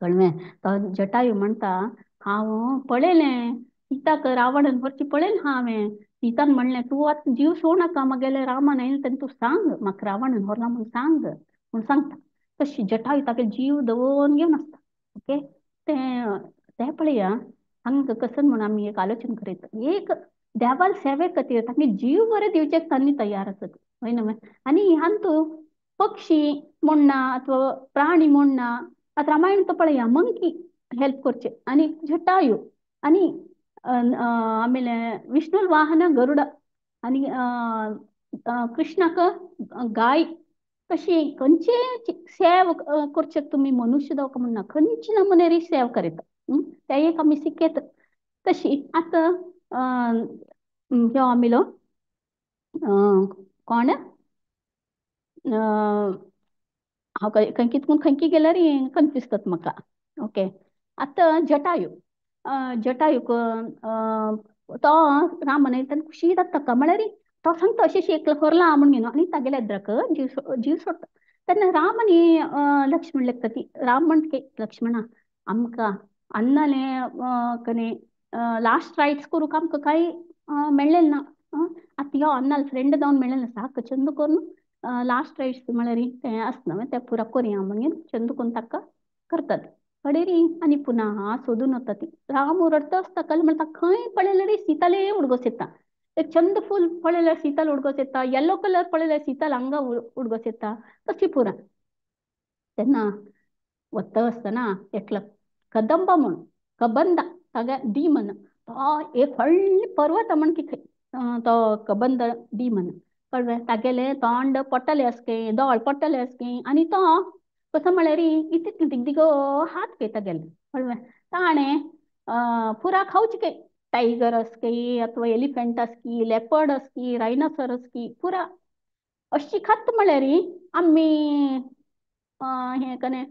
कळ्ळें तो जटायू म्हणटा हांव पळयलें सीताक रावणान व्हरची पळयलें हांवें सीतान म्हणलें तूं आतां जीव सोडनाका म्हगेलें रामान आयलें तेन्ना तूं सांग म्हाका रावणान व्हरला म्हूण सांग म्हूण सांगता तशी जटायू तागे जीव दवरून घेवन आसता ओके तें तें पळया हांगा कसं म्हणून आमी एक आलोचना करीत एक देवाल सेवे खातीर तांगे जीव बरें दिवचेक तांणी तयार आसत हय न्हय आनी हातूं पक्षी म्हणना अथवा प्राणी म्हणना आतां रामायण तो पळया मंकी हेल्प करचे आनी जटायू आनी ಆಮೇಲೆ ವಿಷ್ಣುಲ್ ವಾಹನ ಗರುಡ आणि कृष्णाक गाय कशी खंयचे सेव करचेक तुमी मनुष्य जावं म्हणना खंयचे नमुने सेव करीत ते एक आमी शिकयत तशी आतां ह्यो आमिलो कोण हांव खंय कितून खंयकी गेल्यार कन्फ्यूज जाता म्हाका ओके आतां जटायू जटायूक तो राम म्हणटा खुशी जाता ताका म्हळ्यार तो सांगता अशें अशें एकलो हरला म्हूण घेवन आनी तागेल्या इद्राक जीव सोडटा तेन्ना राम आनी लक्ष्मण लेखता ती राम म्हणटा लक्ष्मणा आमकां अन्नालें कने लास्ट रायट्स करूंक आमकां कांय मेळ्ळेलें ना आतां ह्यो अन्नाल फ्रेंड जावन मेळ्ळेलें साक चंद करून लास्ट रायट्स म्हळ्यार तें आसना तें पुरा करया म्हणून चंद करून ताका करतात कडेरी आनी पुन्हा सोदून वता ती राम रडता आसता कल म्हणटा खंय पळयल्यार सीताले उडगोस येता एक चंद फूल पळयल्यार सीताल उडगोस येता येलो कलर पळयल्यार सीताल हांगा उडगोस येता तशी पुरा तेन्ना वता आसतना एकलो कदंब म्हूण कबंद तागे डीमन तो एक व्हडलें पर्वत म्हण की तो कबंद डीमन कळ्ळें तागेलें तोंड पडटलें आसकें दोळ पडटलें आसकें आनी तो कसो म्हळ्यार इतले दिगदिगो हात घेता गेले कळ्ळें ताणें पुरा खावचे के टायगर आसकी अथवा एलिफंट आसकी लेपर्ड आसकी रायनासर आसकी पुरा अशी खात म्हळ्यार आम्ही हे कने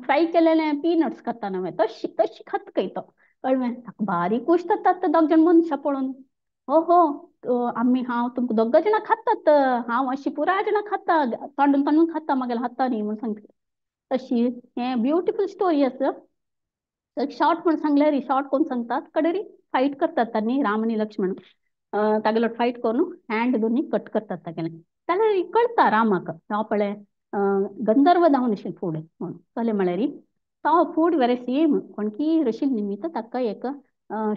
फ्राय केलेले पीनट्स खाता नव्हे तशी तशी खात काय तो कळमें बारीक गोश्ट जातात दोग जाण मनशां पळोवन हो हो आम्ही हांव तुमकां दोग जाणां खातात हांव अशी पुराय जाणां खाता तोंडून तोंडून खाता म्हागेल्या हातांनी म्हण सांगता तशी हे ब्युटिफूल स्टोरी आसा शॉर्ट म्हणून सांगल्यार शॉर्ट कोण सांगतात कडेरी फाईट करतात त्यांनी राम आणि लक्ष्मण तागेलो फाईट करून हँड दोन्ही कट करतात तागेले जाल्यार कळटा रामाक हांव पळय गंधर्व जावन आशिल्लो फुडें म्हणून कळ्ळें म्हळ्यार तो फूड वेरे सेम कोणकी रशील निमित्त ताका एक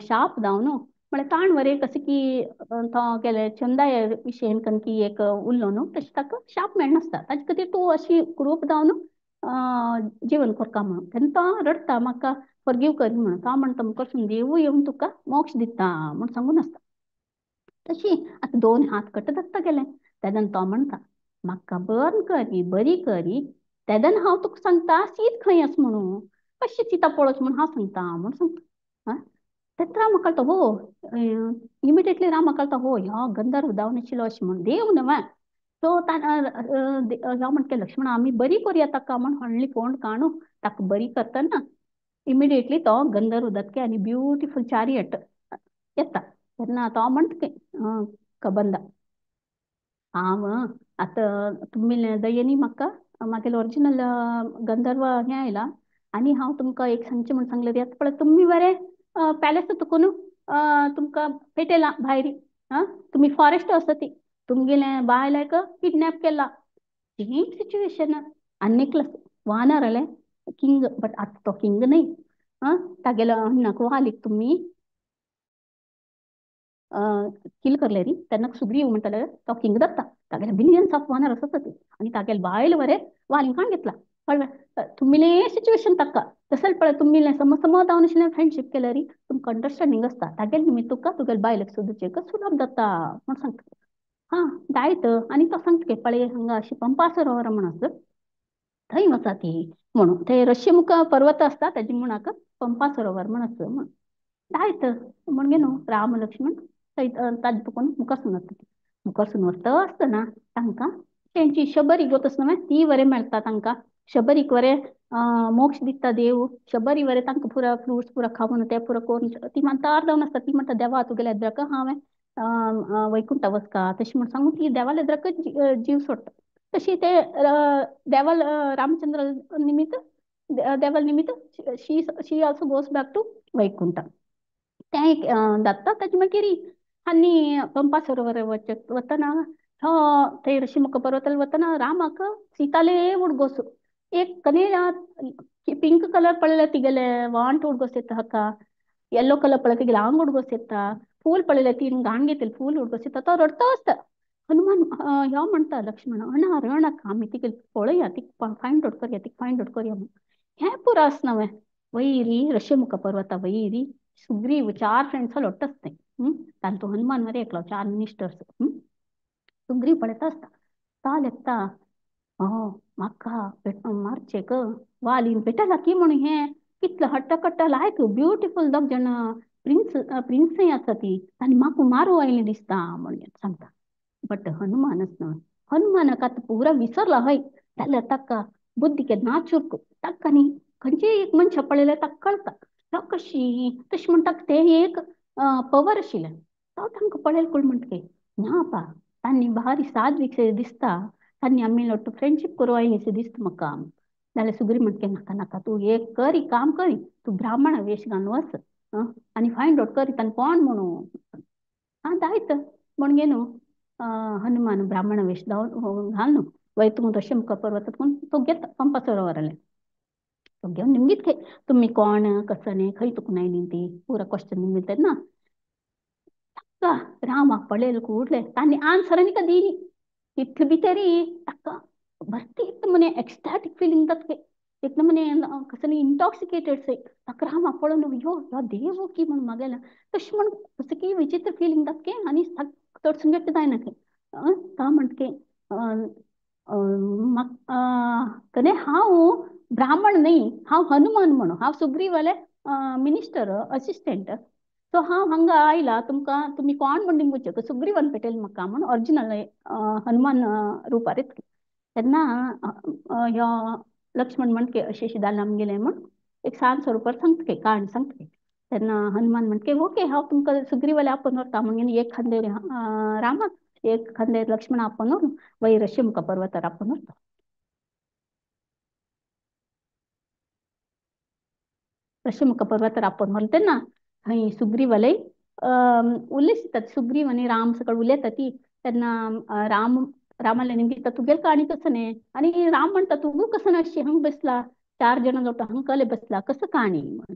शाप जावन म्हळ्यार ताण वरे कशें की तो गेले चंदा विशयेन कणकी एक उरलो न्हू तशें ताका शाप मेळनासता ताजे खातीर तूं अशी कुरूप जावन जीवन करता म्हणून तेन्ना तो रडटा म्हाका फॉरगिव कर म्हणून तो म्हणटा मुखार देवू येवन तुका मोक्ष दिता म्हूण सांगून आसता तशी आतां दोन हात कट धाकता गेले तेदन तो म्हणटा म्हाका बर्न करी बरी करी तेदन हांव तुका सांगता सीत खंय आस म्हणून कशी सीता पळोवच म्हणून हांव सांगता म्हूण सांगता तेन्ना रामा कळटा हो इमिडिएटली रामा कळटा हो ह्यो गंधर्व जावन आशिल्लो अशें म्हणून देव न्हय सो हांव म्हणटा लक्ष्मणा आमी बरी करया ताका म्हूण व्हडली फोंड काडून ताका बरी करतना इमिडिएटली तो गंधर्व जातके आनी ब्युटिफूल चारियट येता तेन्ना तो म्हणटा कबंदा हांव तुमी दयेनी म्हाका म्हागेलो ओरिजिनल गंधर्व हें आयला आनी हांव तुमकां एक सांगचें म्हूण सांगलें येता पळय तुमी बरें पॅलेस तुकून तुमकां पेटयलां भायर तुमी फॉरेस्ट आसा ती तुमगेलें बायलाक किडनॅप केला सेम सिच्युएशन अन्नेक्लस वानर आले किंग बट आतां तो किंग न्हय तागेलो नाक वालीक तुमी किल करले री तेन्ना सुग्रीव म्हणटाले तो किंग जाता तागेले बिलियन्स ऑफ वानर आसात ती आनी तागेले बायल वरे वालिंकान घेतला कळ्ळें तुमिलें सिच्युएशन ताका तसले पळय तुमिलें सम जावन आशिल्लें फ्रेंडशीप केल्यार तुमकां अंडरस्टँडींग आसता तागेले निमित्त तुका तुगेले बायलेक सोदूचें सुलभ जाता म्हूण सांगता हां जायत आनी तो सांगता गे पळय हांगा अशी पंपा सरोवर म्हूण आसा थंय वचा ती म्हणून थंय ऋषिमुख पर्वत आसता ताजे म्हणाक पंपा सरोवर म्हूण आसा म्हूण जायत म्हण गे न्हू राम लक्ष्मण थंय ताजे तुकून मुखारसून वता मुखारसून वता आसतना तांकां तेंची शबरी गोत आसा न्हय ती वरें मेळटा तांकां शबरीक वरें मोक्ष दिता देव शबरी वरें तांकां पुरो फ्रुट्स पुरो खावन ते पुरो करून ती मानतार जावन आसता ती म्हणटा देवा तुगेल्या इद्राक हांवें वैकुंठ वचका तशें म्हण सांगून ती देवाल्या इद्राकच जीव सोडटा तशी ते देवाल रामचंद्र निमित्त देवाल निमित्त she also goes back to Vaikuntha तें एक जाता ताजे मागीर आनी पंपा सरोवर वतना थंय ऋषिमुख पर्वताल वतना रामाक सीताले उडगोस एक कने पिंक कलर पळयलें तिगेले वांट उडगोस येता हाका येल्लो कलर पळय तिगेले आंग उडगोस येता फूल पळयलें तीन घाण घेतलें फूल उडगोस येता तो रडतो आसता हनुमान ह्यो म्हणटा लक्ष्मण अणा रडनाका आमी तिका पळया तिका फायंड आउट करया तिका फायंड आउट करया म्हणून हें पुरो आसना वयरी ऋषिमुख पर्वता वयरी सुग्रीव 4 फ्रेंड्स लोट्ट आसताय तांतू हनुमान मरे एकलो 4 मिनिस्टर्स सुग्रीव पळयता आसता ता लेखता म्हाका मारचें ग वालीन पेटला की म्हणून हें कितलो हट्टा लायक ब्युटिफूल दोग जाण प्रिन्सय आसा ती आनी म्हाका मारू आयलें दिसता म्हणून सांगता बट हनुमानच न्हय हनुमानाक आतां पुरो विसरला हय जाल्यार ताका बुद्दीक नाचूक ताका न्ही खंयचेय एक मनशां पळयल्यार ताका कळटा तो कशी तशें म्हण ताका तें एक पवर आशिल्लें तो तांकां पळयल कोण म्हणटा ना पा तांणी भारी सादवीक दिसता तांणी आमी लोट्ट फ्रेंडशीप करूं आयलीं दिसता म्हाका जाल्यार सुग्रीव म्हणटा नाका नाका तूं एक कर काम कर तूं ब्राह्मण वेश घालून वच आनी फायंड आउट कर तांकां कोण म्हणून जायत म्हण गे न्हू हनुमान ब्राह्मण वेश घालून वयतून ऋषिमुख पर्वतातून तो घेता पंपा सरोवराले तो घेवन निमगीत खंय तुमी कोण कसं न्ही खंय तुका नायली ती पुरो क्वेश्चन निमगीत ना रामाक पळयलें कूडलें तांणी आन्सर आनी दिली इतले भितर ताका भरती एक म्हणे एक्स्टॅटीक फीलिंग जाता एक म्हणे कसं इंटॉक्सिकेटेड से ताका रामाक पळोवन यो ह्यो देव की म्हण मागेला तशें म्हण कसं की विचित्र फीलिंग जाता के आनी तडसून घेतलें जायना के ता म्हणटा के कने हांव ब्राह्मण न्ही हांव हनुमान म्हणून हांव सुग्रीवाले मिनिस्टर असिस्टंट सो हांव हांगा आयला तुमकां तुमी कोण म्हण निंबूचे सुग्रीवन पेटयल म्हाका म्हण ओरिजिनल हनुमान रुपार येतली तेन्ना ह्यो लक्ष्मण म्हणके अशी अशी जालां आमगेलें म्हण एक सांजचो रुपार सांगतके काण सांगतके तेन्ना हनुमान म्हणके ओके हांव तुमकां सुग्रीवाले आपोवन व्हरता म्हणून एक खांदेर रामाक एक खांदेर लक्ष्मण आपोवन व्हरून वयर शिमका पर्वतार आपोवन व्हरता शिमका पर्वतार आपोवन व्हरले तेन्ना थंय सुग्रीवाले उलयतात सुग्रीव आनी राम सकयल उलयता ती तेन्ना रामाले निमगे तुगेल काणी कसं न्ही आणि राम म्हणता तू कसं नाशी हंग बसला 4 जण जोटा हंकले बसला कसं काणी म्हण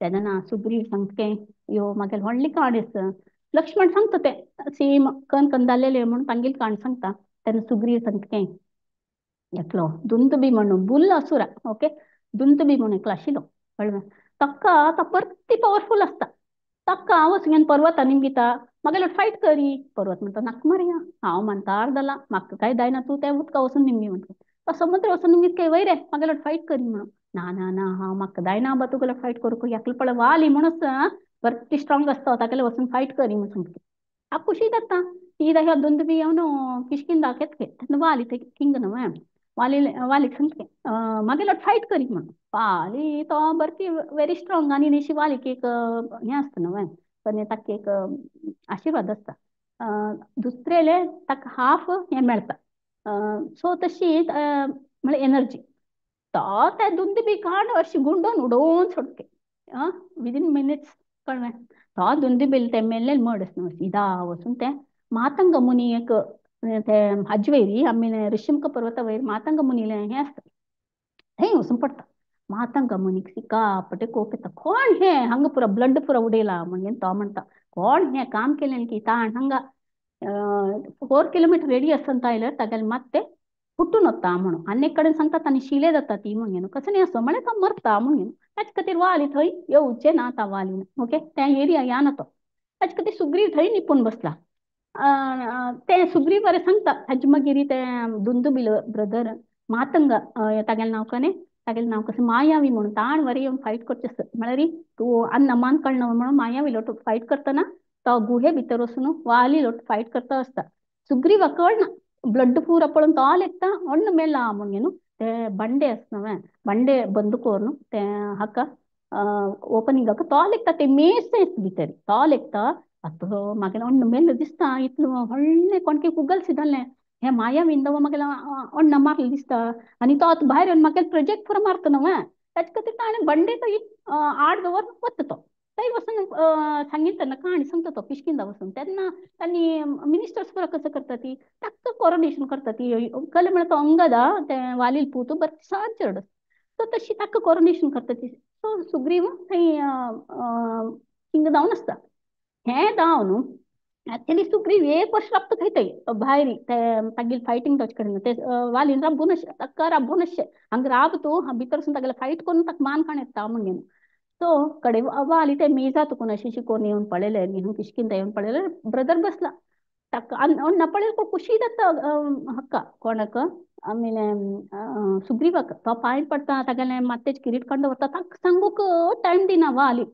तेन्ना सुग्रीव सांगते यो म्हागेल व्हडली काणी आसा लक्ष्मण सांगता ते सेम कण कण जाल्लेले म्हूण तांगेली काणी सांगता तेन्ना सुग्रीव सांगता एकलो दुंदुबी म्हणून बुल असुरा ओके दुंदुबी म्हणून एकलो आशिल्लो कळ्ळें ताका तो परती पॉवरफुल आसता ताका हांव वचून पर्वता निमगिता म्हागेलो फायट करी पर्वत म्हणटा नाका मारया हांव म्हणटा जालां म्हाका काय जायना तूं त्या उदका वचून निमगी म्हणटा तो समुद्र वचून निमगीत काय वय रे म्हागेलो फायट करी म्हणून ना ना ना हांव म्हाका जायना बा तुगेलो फायट करूंक एकलो पळय वाली म्हणून बरती स्ट्रॉंग आसता तागेले वचून फायट करी म्हणून सांगता हांव खुशी जाता ಈಗ ಅದೊಂದು ಅವನು ಕಿಷ್ಕಿಂದ ಕೆತ್ಕೆ ವಾಲಿ ಕಿಂಗ್ वाली वालीक सांगते मागेलो फायट करी म्हणून वाली तो बरकी व्हेरी स्ट्रॉंग आणि निशी वालीक एक हें आसता न्हू पण ताका एक आशिर्वाद आसता दुसरेले ताका हाफ हें मेळटा सो तशी म्हळ्यार एनर्जी तो त्या दुंदुबी काण अशी गुंडोवन उडोवन सोडके विदीन मिनिट्स कळ्ळें तो दुंदुबील ते मेल्लेले मड न्हू सीदा वचून ते मातंग मुनी एक ते अजवेरी आमी ऋषिमुख पर्वता वयर मातंग मुनीले हें आसता थंय वचून पडटा मातंग मुनीक सिक्कापट्टे कोप येता कोण हें हांगा पुरो ब्लड पुरो उडयला म्हणजे तो म्हणटा कोण हें काम केलें की ताण हांगा 4 किलोमीटर रेडियस ಅಂತ ಇಲ್ಲರ್ ತಗಲ್ ಮತ್ತೆ ಹುಟ್ಟುನ್ होता म्हणून अनेक कडेन सांगतात आनी शिले जाता ती म्हणून कसं नाही असो म्हळ्यार तो मरता म्हणून ताचे खातीर वाली थंय येवचें ना ता वालीन ओके त्या एरिया या ना तो ताचे खातीर सुग्रीव थंय लिपून बसला ते सुग्रीव बरें सांगता हाजे मागीर ते दुंदुबील ब्रदर मातंग तागेलें नांव कने तागेलें नांव कशें मायावी म्हणून ताण वरें येवन फायट करचें म्हळ्यार तूं अन्न मान कळना म्हणून मायावी लोट फायट करतना तो गुहे भितर वचून वाली लोट फायट करता आसता सुग्रीव कळना ब्लड पूरा पळोवन तो लेखता हण्ण मेला म्हणून ते ಬಂಡೆ असता ಬಂಡೆ बंदूकोर ते हाका ओपनिंग तो लेखता ते मेस भितर तो लेखता आतां म्हागेलो अण्ण मेल्लो दिसता इतलो व्हडलें कोणके कुगल्स जाल्लें हे मायावीन दवा म्हागेलो अण्ण मारलो दिसता आनी तो आतां भायर येवन म्हागेलो प्रोजेक्ट पुरो मारता न्हू ताचे खातीर ताणें बंडे थंय आड दवर वता तो थंय वचून सांगीन तेन्ना काणी सांगता तो किशकिंदा वचून तेन्ना तांणी मिनिस्टर्स पुरो कसो करता ती ताका कोरोनेशन करता ती कले म्हळ्यार तो अंगदा ते वालील पूत बरें सार चड सो तशी ताका कोरोनेशन करता ती सो सुग्रीव थंय किंग जावन आसता हें जावन एक्चुअली सुग्रीव एक वर्ष राबता खंय भायर ते तागेली फायटींग ताचे कडेन ते वालीन राबून अशें ताका राबून अशें हांगा राब तूं भितर वचून तागेलें फायट करून ताका मान खाण येता म्हणून सो कडे वाली ते मेजा तुकून अशी कोण येवन पळयलें न्ही किशकिंदा येवन पळयलें ब्रदर बसला ताका अण्ण पळयलें खुशी जाता हाका कोणाक आमगे सुग्रीवाक तो पांय पडटा तागेलें मातेचें किरीट काडून दवरता ताका सांगूक टायम दिना वाली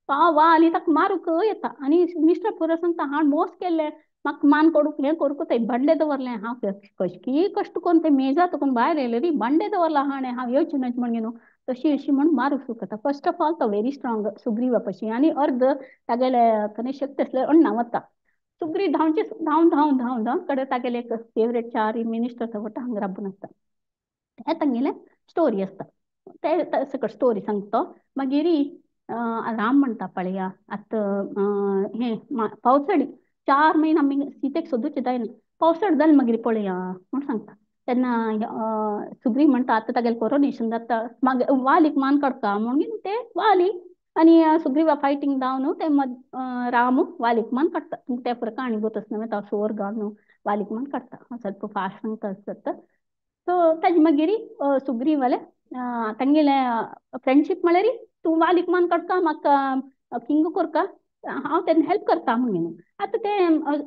वाली ताका मारूक येता आनी मिस्टर पुरो सांगता हांव मोस केल्लें म्हाका मान कोडूक हें करूंक थंय बंडे दवरलें हांव कशकी कश्ट करून ते मेजा तकून भायर येयलें री बंडे दवरला हाणें हांव येवचें न्हय म्हणून तशी अशी म्हण मारूंक सुकता फर्स्ट ऑफ ऑल तो व्हेरी स्ट्रॉंग सुग्रीवा पशी आनी अर्द तागेले कने शक्ती आसले अण्णा वता सुग्रीव धांवचे धांवन धांवन धांवन धांवन कडे तागेले एक फेवरेट 4 मिनिस्टर थवटा हांगा राबून आसता हें तांगेलें स्टोरी आसता ते सकट स्टोरी सांगता मागीर राम म्हणटा पळया आतां हें पावसाळी 4 म्हयने आमी सीतेक सोदूचें जायना पावसाळ जालें मागीर पळया म्हूण सांगता तेन्ना सुग्रीव म्हणटा आतां तागेलें कोरोनेशन जाता वालीक मान काडटा म्हणून ते वाली आनी सुग्रीवा फायटींग जावन ते राम वालीक मान काडटा तुमकां त्या पुरो काणी गोतस न्हू तो सोर घालून वालीक मान काडटा ಸ್ವಲ್ಪ फास्ट सांगता आसता सो ताजे मागीर सुग्रीवाले तांगेले फ्रेंडशीप म्हळ्यार तूं वालीक मान काडटा म्हाका किंग कोरका हांव तेन्ना हेल्प करता म्हणून आतां ते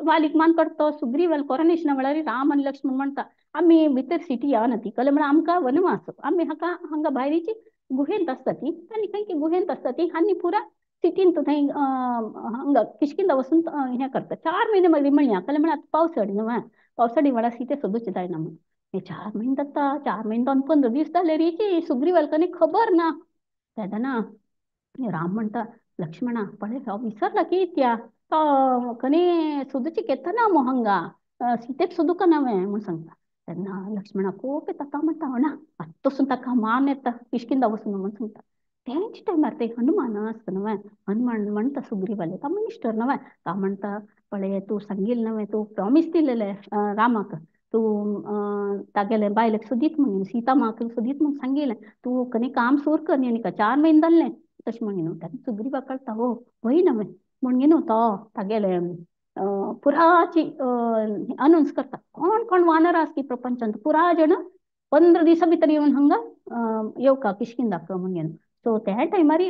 वालीक मान काडटा सुग्रीवाल कोरोनेशना म्हळ्यार राम आनी लक्ष्मण म्हणटा आमी भितर सिटी या ना ती कले म्हळ्यार आमकां वनवास आमी हाका हांगा भायरीची गुहेंत आसता ती आनी खंय गुहेंत आसता ती आनी पुरा सिटीन तो थंय हांगा किशकिंदा वचून हें करता 4 म्हयने मागीर म्हणया जाल्यार म्हळ्यार आतां पावसाळी न्हू पावसाळी वेळार सिटे सोदूच जायना म्हण हे 4 म्हयने जाता 4 म्हयने जावन 15 दीस जाले रे सुग्रीवाल कनी खबर ना तेदना राम म्हणटा लक्ष्मणा पळय हांव विसरला की इत्या कनी सोदूची केतना मो हंगा सीतेक सोदूक नवें म्हूण सांगता तेन्ना लक्ष्मणा खूब ताका म्हणटा अणा आत्तसून ताका मान येता किशकिंदा वचून म्हूण सांगता तेंच टायमार ते हनुमान आसता न्हय हनुमान म्हणटा सुग्रीवाले ता मिनिस्टर न्हय ता म्हणटा पळय तूं सांगिल्लें नवें तूं प्रॉमिस दिलेलें रामाक तूं तागेले बायलेक सोदीत म्हणून सीता माक सोदीत म्हूण सांगिल्लें तूं कनी काम सूर कर न्ही का 4 म्हयने जाल्ले तशें म्हणून न्हू ताका सुग्रीवा कळटा हो वय नवें म्हणून न्हू तो तागेले पुराची अनाउन्स करता कोण कोण वानर आस की प्रपंचांत पुरा जण 15 दिसा भितर येवन हांगा येवका किशकिंदाक म्हणून सो त्या टायमार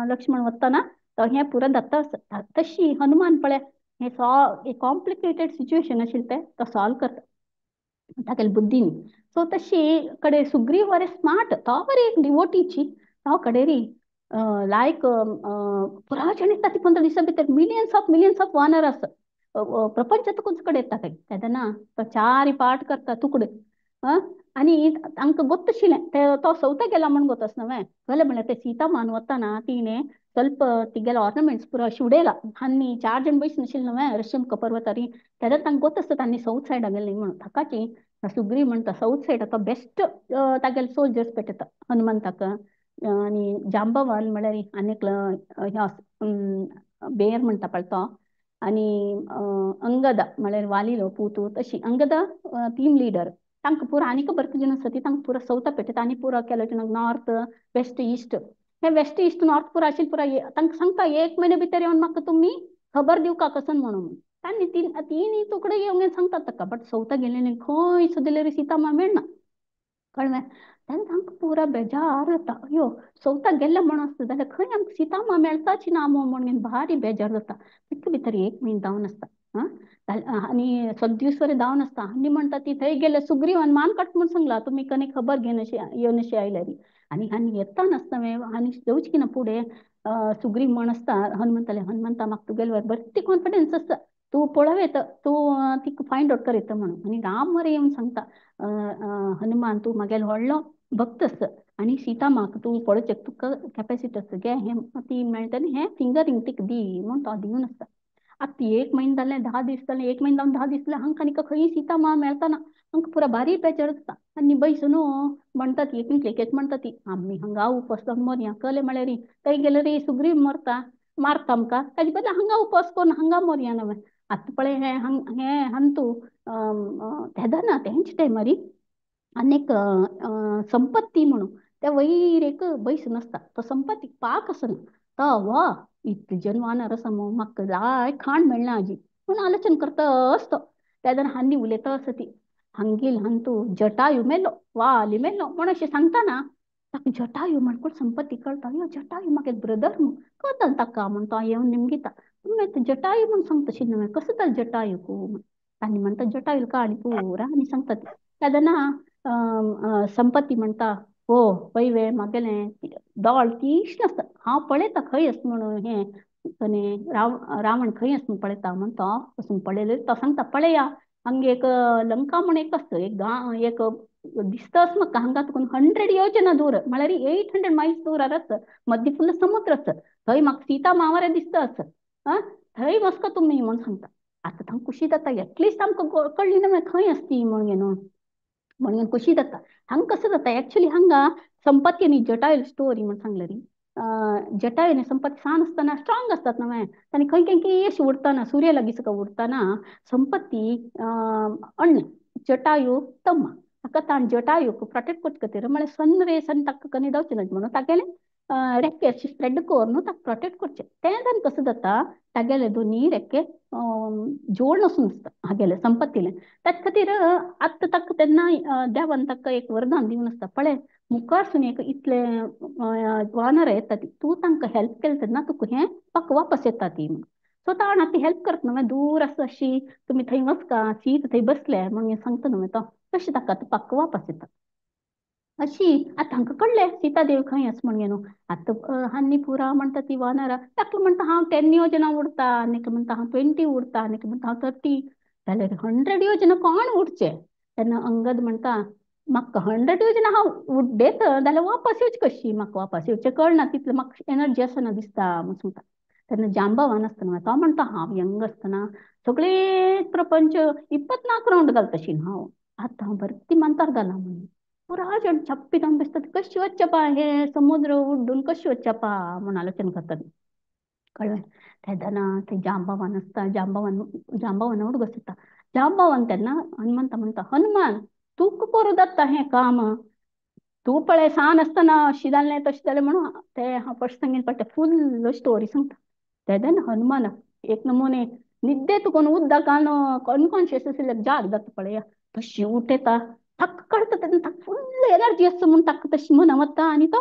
लक्ष्मण वतना तो हें पुरो जाता तशी हनुमान पळय हें एक कॉम्प्लिकेटेड सिच्युएशन आशिल्लें तें तो सॉल्व करता तागेले बुद्धीन सो तशी कडेन सुग्रीव बरें स्मार्ट तो बरें एक डिवोटीची तो कडेन री लायक पुरा जण येता ती 15 दिसा भितर मिलियन्स ऑफ वानर आसा प्रपंचांतूच कडेन येता तेदना तो 4 पार्ट करता तुकडे आनी तांकां गोत्त आशिल्लें तो सवता गेला म्हूण गोत न्हय जाल्यार म्हळ्यार ते सीता मान वताना तिणें ಸ್ವಲ್ಪ तिगेले ऑर्नमेंट्स पुरो शिवडेला आनी 4 जण बसून आशिल्ले न्हय ऋषिमुख पर्वतारी तेन्ना तांकां गोत आसता तांणी साऊथ सायडा गेले म्हणून ताकाची सुग्रीव म्हणटा साऊथ सायडा तो बेस्ट तागेले सोल्जर्स पेटयता हनुमंताक आनी जांबवान म्हळ्यार आनीक बेर म्हणटा पळय तो आनी अंगदा म्हळ्यार वालिलो पुतू तशी अंगदा टीम लिडर तांकां पुरो आनीक बरें जण आसा ती तांकां पुरो सवता पेटयता आनी पुरो केलो जण नॉर्थ वेस्ट ईस्ट हे वेस्ट ईस्ट नॉर्थ पुरो आशिल्ले पुरो तांकां सांगता 1 म्हयने भितर येवन म्हाका तुमी खबर दिवका कसन म्हणून तांणी तीन तुकडे येवंक सांगतात ताका बट सवता गेलेले खंय सुद्दां सीता मा मेळना कळ्ळें तेन्ना तांकां पुरो बेजार जाता अयो सवता गेल्ले म्हण आसता जाल्यार खंय आमकां सीता मा मेळपाची ना म्हणून भारी बेजार जाता तितके भितर 1 म्हयनो जावन आसता आनी सद्दीस वरें जावन आसता आनी म्हणटा ती थंय गेले सुग्रीवान मान काट म्हूण सांगला तुमी कनी खबर घेवन येवन अशी आयल्यार आनी येता नासतना आनी येवची ना फुडें सुग्रीव म्हण आसता हनुमंता म्हाका तुगेले बरी कॉन्फिडन्स आसता तूं पळोव येता तूं ती फायंड आउट कर येता म्हणून आनी राम मरे येवन सांगता हनुमान तूं म्हागेलो व्हडलो भक्त आसा आनी सीता म्हाका तूं पळोवचें तुका कॅपेसिटी आसा गे हें ती मेळटा न्ही हें फिंगरींग तीक दी म्हूण तो दिवन आसता आतां ती 1 म्हयनो जालें 10 दीस जालें 1 म्हयनो जावन 10 दीस जालें हांकां आनीक खंय सीता मा मेळटा ना हांकां पुरो भारी बेजार जाता आनी बैसनू म्हणटा ती एक म्हणटा ती आमी हांगा उपास जावन मरया कळ्ळें म्हळ्यार थंय गेले रे सुग्रीव मारता आमकां ताजे बदला हांगा उपास करून हांगा मरया नवें आतां पळय हें हंतू तेदना तेंच टायमार आनीक संपत्ती म्हणून त्या वयर एक बैसून आसता तो संपत्ती पाक आसना तो वा इतले जन वानर आसा म्हाका जाय खाण मेळना हाजी पूण आलोचन करता असतो तेदना हांनी उलयता आसा ती हांगेल हंतू जटायू मेलो वाली मेलो म्हण अशें सांगता ताका जटायू म्हणून संपत्ती कळटा यो जटायू म्हाका ब्रदर न्हू कळटा ताका म्हण तो येवन निमगिता तुमी जटायू म्हूण सांगता आशिल्लें कसो जालो जटायू म्हूण तांणी म्हणटा जटायू काणी पुरा आनी सांगता ती तेदना संपत्ती म्हणटा हो पळय वे म्हागेलें दोळ तीक्ष्ण आसता हांव पळयता खंय आसा म्हणून हें कनी रावण खंय आसा म्हूण पळयता म्हूण तो वचून पळयलें तो सांगता पळया हांगा एक लंका म्हूण एक आसता एक गांव एक दिसता म्हाका हांगा तुका 100 योजना दूर म्हळ्यार 800 मायल्स दूर आसता मध्य फुल्ल समुद्र आसता थंय म्हाका सीता मावारे दिसता आसता थंय वचका तुमी म्हूण सांगता आतां तांकां खुशी जाता एटलिस्ट आमकां कळ्ळी ना खंय आसता ती म्हणून म्हणून खुशी जाता हांगा कसं जाता एक्चुअली हांगा संपत्ती न्ही जटायल स्टोरी म्हूण सांगलें री जटायू न्ही संपत्ती सान आसतना स्ट्रॉंग आसतात न्हय तांणी खंय खंय अशी उरतना सूर्य लागीं सका उरतना संपत्ती अण्ण जटायू तम्मा ताका ताण जटायूक प्रोटेक्ट करचे खातीर म्हळ्यार सन रेस आनी ताका कमी जावचे न्हय म्हणून तागेले रेक्के अशे स्प्रेड कर न्हू ताका प्रोटेक्ट करचे तें जावन कसं जाता तागेले दोनी रेक्के जोड आसून आसता हागेले संपत्तीले त्याच खातीर आत्तां ताका तेन्ना देवान ताका एक वरदान दिवन आसता पळय मुखार सुनेक इतले वानर येता ती तूं तांकां हेल्प केलें तेन्ना तुका हें पाक वापस येता ती सो ताण आतां हेल्प करता न्हय दूर आसा अशी तुमी थंय वचका सीत थंय बसले म्हणून सांगता न्हय तो तशें ताका पाक वापस येता अशी आता तांकां कळ्ळें सीता देवी खंय आसा म्हण न्हू. आतां हान्नी पुरा म्हणटा ती वानरां ताका म्हणटा हांव 10 योजना उडता, आनीक म्हणटा हांव 20 उडता, आनीक म्हणटा हांव 30, जाल्यार 100 योजना कोण उडचे. तेन्ना अंगद म्हणटा म्हाका 100 योजना हांव उड्डयत जाल्यार वापस येवची कशी, म्हाका वापस येवचें कळना, तितलें म्हाका एनर्जी आसना दिसता म्हूण सांगता. तेन्ना जांबवान आसतना तो म्हणटा हांव यंग आसतना सगळे प्रपंच 24 रावंड घालता आशिल्लो हांव, आतां हांव बरें तिमांतार जालां म्हणून पुरा जण छप्पी जावन बसतात. कशी वच्चेपा हे समुद्र उड्डून कशी वच्चेपा म्हूण आलोचन करतात. कळ्ळें. तेदना ते जांबवान आसता, जांबवान उडो बसयता. जांबवान तेन्ना हनुमंता म्हणटा हनुमान तुका करूं जाता हें काम, तूं पळय सान आसतना अशें जालें तशें जालें म्हणून ते हांव फस्ट सांगेन पडटा फुल्ल स्टोरी सांगता. तेदना हनुमान एक नमुने निद्देत करून उदकान अनकॉन्शियस आशिल्ल्याक जाग जाता पळया तशी उठयता. ताका कळटा तेन्ना ताका फुल्ल एनर्जी आसता म्हणून ताका तशी म्हण वता आनी तो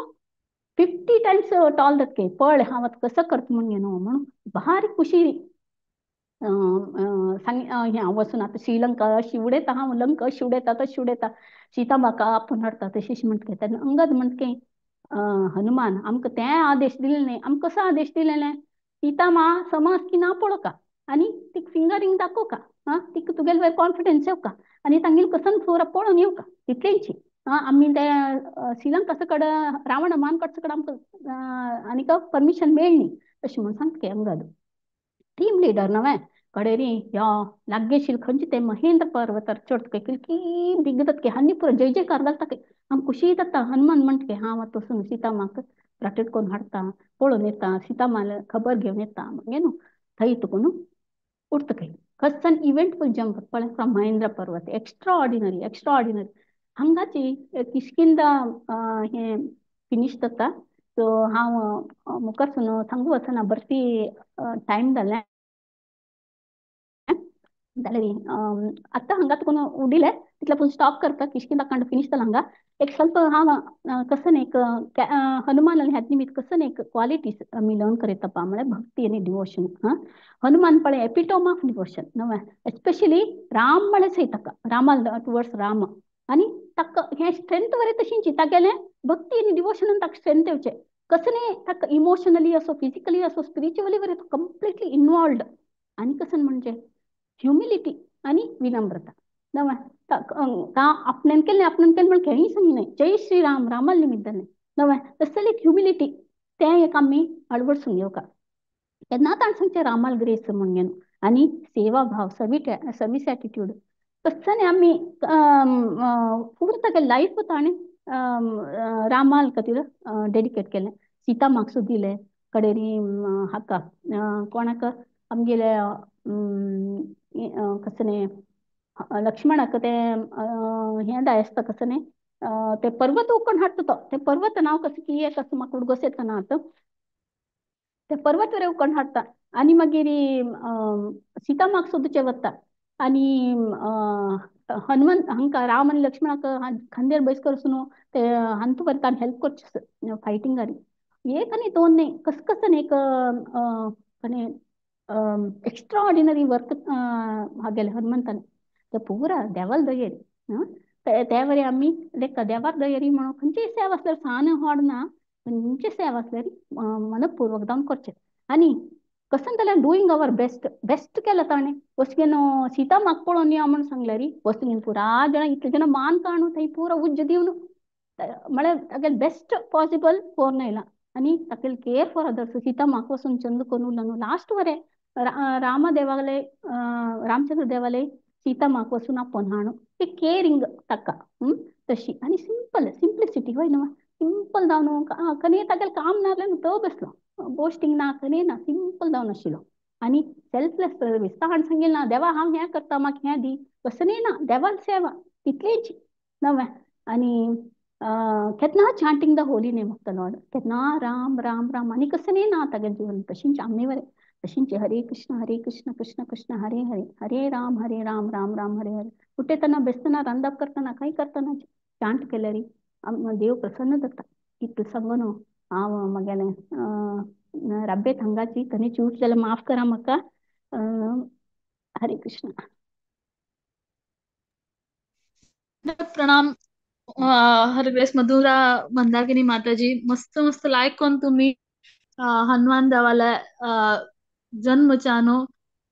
50 टायम्स टॉल जातके पळ हांव आतां कसं करता म्हण न्हू म्हणून भारी खुशी हें हांव वचून आतां श्रीलंका अशी उडयता, हांव लंका अशी उडयता तशी उडयता, सीता म्हाका आपूण हाडटा तशी म्हणटा. तेन्ना अंगद म्हणटा हनुमान आमकां तें आदेश दिले न्ही, आमकां कसो आदेश दिलेले सीता मा समज की ना पळो का आनी तिका फिंगरींग दाखोव का, तिका तुगेले कॉन्फिडन्स येवका आनी तांगेली कसन सोरा पळोवन येवका तितलेंची. आमी ते श्रीलंका सकड रावण मान कट सकड आमकां आनीक परमिशन मेळ्ळी अशें म्हूण सांगता अंगद. टीम लीडर नवे कडेरी यो लागींशील खंयचे ते महेंद्र पर्वतार चडटा की दिग्गत की हानी पुरो जय जयकार घालता की आम खुशी जाता. हनुमान म्हणटा की हांव आतां वचून सीता माक प्राटेट करून हाडटा, पळोवन येता, सीता माल खबर घेवन येता म्हणजे न्हू थंय तुकून उरता काही कसन इव्हेंटफुल जंप पळय फ्रॉम महेंद्र पर्वत एक्स्ट्रा ऑर्डिनरी एक्स्ट्रा ऑर्डिनरी हांगाची किशकिंद हें फिनीश जाता. सो हांव मुखारसून सांगू वचना बरती टायम जालें जाल्यार आतां हांगा तुकून उडिले तितले पूण स्टॉप करता किशकिंदा कांड फिनीश जाला हांगा एक ಸ್ವಲ್ಪ हांव कसन एक हनुमान आनी ह्याच निमित्त कसन एक क्वालिटीज आमी लर्न करयता म्हळ्यार भक्ती आनी डिवोशन. हनुमान पळय एपिटोम ऑफ डिवोशन नवे एस्पेशली राम म्हळ्यार सै ताका रामा टुवर्ड्स राम आनी ताका हें स्ट्रेंथ वरे तशींची तागेलें भक्ती आनी डिवोशनान ताका स्ट्रेंथ येवचें कसं ताका इमोशनली असो फिजिकली असो स्पिरिच्युअली वरे तो कंप्लिटली इन्वॉल्वड आनी कसन म्हणजे ह्युमिलिटी आणि विनम्रता नवा आपणेन केलें म्हण खेळी सांगिनाय जय श्रीराम रामाल निमित्त जालें नवा तसले ह्युमिलिटी तें एक आमी अळवडसून येवका. केन्ना ताण सांगचे रामाल ग्रेस म्हणून आनी सेवा भाव सर्वीस एटिट्यूड तसने आमी पूर्ण तागे लायफ ताणें रामाल खातीर डेडिकेट केलें. सीता म्हाका दिलें कडेरी हाका कोणाक आमगेले कसने लक्ष्मणाक ते हें दाय आसता कसने ते पर्वत उखून हाडटा तो ते पर्वत नांव कसं की एक असं म्हाका उडगोस येतना आतां ते पर्वत वरे उखून हाडटा आनी मागीर सीता म्हाका सोदचें वता आनी हनुमंत हांकां राम आनी लक्ष्मणाक खांदेर बस करसून ते हांत करता आनी हेल्प करचें फायटिंगारी एक आनी दोन न्ही कस कसन एक एक्स्ट्रा ऑर्डिनरी वर्क हागेले हनुमंतान ते पुरा देवाल दयेरी त्या वरी आमी लेका देवार दयेरी म्हणून खंयचीय सेवा आसल्यार सान होडना खंयची सेवा आसल्यार मनपूर्वक जावन करचें आनी कसन जाल्यार डुईंग अवर बेस्ट बेस्ट केलां ताणें वचून सीता म्हाका पळोवन या म्हणून सांगल्यार वचून पुरा जाणां इतले जाणां मान काणून थंय पुरो उज्ज दिवन म्हळ्यार तागेले बेस्ट पॉसिबल पोवन आयलां आनी तागेले केअर फॉर अदर्स सीता म्हाका वचून चंद करून उरला लास्ट वरे राम देवाले रामचंद्र देवाले सीता म्हाका वचून आपोवन हाडून एक केअरिंग ताका तशी आनी सिंप्लिसिटी वय न्हू सिंपल जावन कने तागेलें काम नासलें तो बसलो बोस्टींग ना कने ना सिंपल जावन आशिल्लो आनी सेल्फलेस सर्वीस ताण सांगेल ना देवा हांव हें करता म्हाका हें दी कसं ना देवाल सेवा तितलीच नव्हे आनी केन्ना chanting the holy name of the Lord केन्ना राम राम राम आनी कसं ना तागेलें जिवन तशींच आमी वरें तशींच हरे कृष्ण कृष्ण कृष्ण हरे हरे हरे राम राम राम हरे हरे उठयतना बेसतना रांदप करतना काही करतना चांट केल्यार देव प्रसन्न जाता इतलें सांगून हांव म्हगेलें राब्बे थंगाची खंय चूक जाल्यार माफ करा म्हाका. हरे कृष्ण. प्रणाम हरग्रेस मधुरा मंदाकिनी माताजी मस्त मस्त लायक कोण तुम्ही हनुमान देवाला जन्म चानो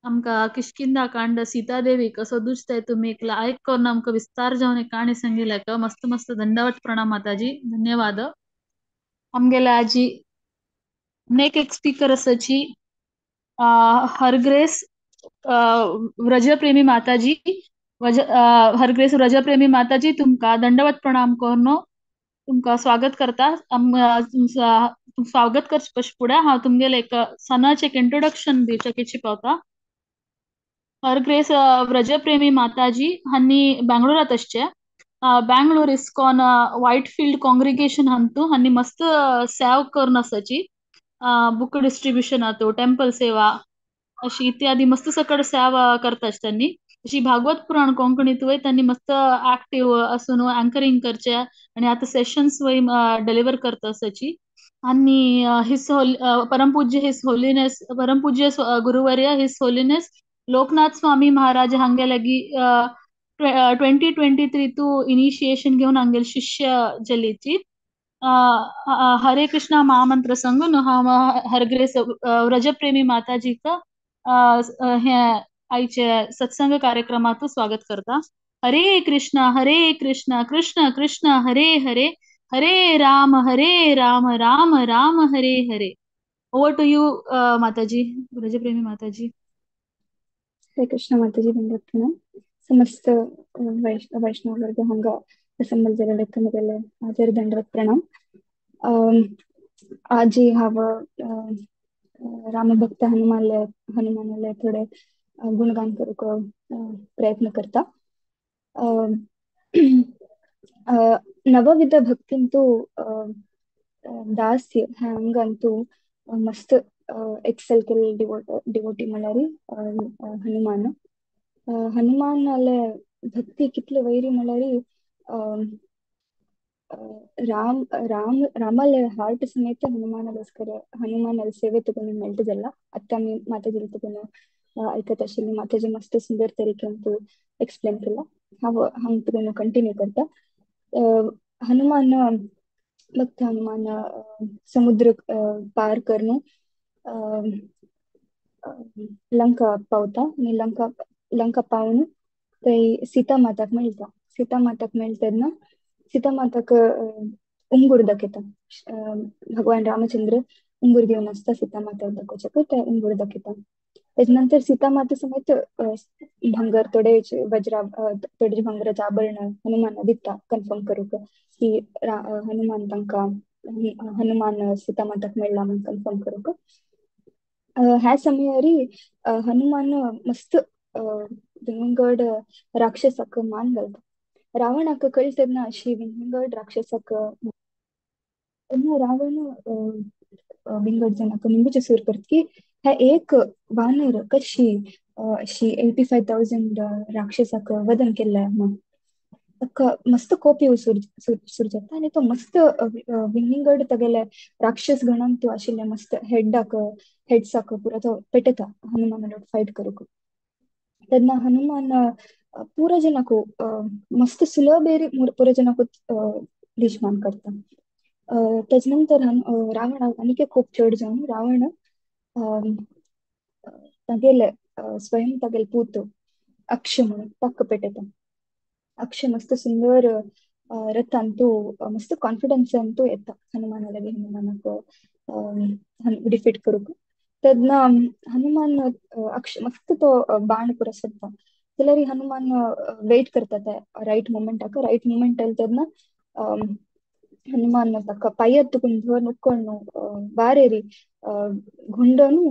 आमका किष्किंधा कांड सीतादेवी कसो दुसतंय तुम्ही एक लायक करून आमका विस्तार जाऊन एक कहाणी सांगितलं का मस्त मस्त दंडवत प्रणाम माताजी धन्यवाद आमगेले आजी नेक एक स्पीकर असाची हरग्रेस व्रजप्रेमी माताजी हरग्रेस व्रजप्रेमी माताजी तुमका दंडवत प्रणाम करनो तुमका स्वागत करता स्वागत कर पुढे हा तुमगेले एक सणाचे एक इंट्रोडक्शन दिवचकीची पावता हरग्रेस व्रजप्रेमी माताजी हन्नी बेंगळूरात असचे Bangalore ISKCON Whitefield congregation ಅಂತೂ ಹನ್ನಿ ಮಸ್ತ್ ಸೇವ್ करून असाची बुक डिस्ट्रीब्युशन आतो टेम्पल सेवा अशी इत्यादी मस्त सकट सेवा करतात त्यांनी अशी भागवत पुराण कोंकणीत वय त्यांनी मस्त ऍक्टिव्ह असून अँकरिंग करचे आणि आता सेशन्स वय डिलिव्हर करत असाची आणि हिस परमपूज्य हिस होलीनेस परमपूज्य गुरुवर्य हिस होलीनेस लोकनाथ स्वामी महाराज हांगे लगी 2023 तू इनिशिएशन घेऊन अंगेल शिष्य जलीची हरे कृष्णा महामंत्र सांगून हरग्रेस व्रजप्रेमी माताजी का हे आईचे सत्संग कार्यक्रमात स्वागत करता हरे Krishna Krishna Krishna Hare Hare Hare Ram Ram Ram Hare Hare over to you माताजी व्रजप्रेमी माताजी हरे कृष्ण माताजी ಬಂದಿರ್ತಾನೆ समस्त वैष्णव वर्ग हंಗ संबंध ಲೆಕ್ಕಮಗೆಲ್ಲ हाजर दंडवत प्रणाम आज हाव रामभक्त हनुमानाला थोडे गुणगान करूक प्रयत्न करता नवविध भक्तींतू दास्य हंगंतू मस्त एक्सेल केले डिवोटी म्हळ्यारी हनुमान हनुमानाले भक्ती कितले वैरी म्हळ्यारी रामाले हार्ट समेत हनुमानाಗೋಸ್ಕರ हनुमानाला सेवे तಗೊಂಡು मेळटದಲ್ಲ आता मी माताजी तಗೊಂಡು ऐकत आशिल्ली माताजी मस्त सुंदर तरीकेंतू एक्सप्लेन केला हांव हांग तಗೊಂಡು कंटिन्यू करता हनुमान भक्त हनुमान समुद्र पार करणं लंका पावता आणि लंका पावून ते सीता माताक मेळटा सीता माताक मेळटदना सीता माताक उंगूर दाखयता भगवान रामचंद्र उंगूर घेऊन असता सीता माताक दाखोवच्याक ते उंगूर दाखयता त्याच्यानंतर सीता माता समेत भांगर थोडेचे थोडेचे भांगराचे आभरण हनुमान दिता कन्फर्म करूक की हनुमान तांका हनुमान सीता माताक मेळ्ळा म्हणून कन्फर्म करूक ह्या समयारी हनुमान मस्त विंगड राक्षसाक मान घालता रावणाक कळटना अशी विंगड राक्षसाक रावण विंगड जनाक निंबूचे सूर करत की ह्या एक वानर कशी अशी 85,000 राक्षसाक वधन केलाय म्हणून मस्त कोप येऊ सुरजता आणि तो मस्त विंगड तगेले राक्षस गणांतू आशिल्ले मस्त हेड्साक पुरा तो पेटता हनुमान फाईट करूक तेन्ना हनुमान पुरा जनकू मस्त सुलभेरी पुरा जनकू दिशमान करता त्याच्यानंतर रावण आणखी खूप चढ जाऊन रावण तगेले स्वयं तगेल पूत अक्ष म्हणून तक्क पेटता अक्षय मस्त सुंदर रथांतू मस्त कॉन्फिडन्स ಅಂತೂ येता हनुमानाला हनुमानक डिफीट करूक तेन्ना हनुमान अक्ष मस्त तो बाण पुरा सोडता जाल्यार हनुमान वेट करता ते राईट मोमेंट ಅಲ್ಲಿ तेन्ना हनुमान ताका पायत तुकून धर उक्ಕೊಂಡು बारेरी गुंडनु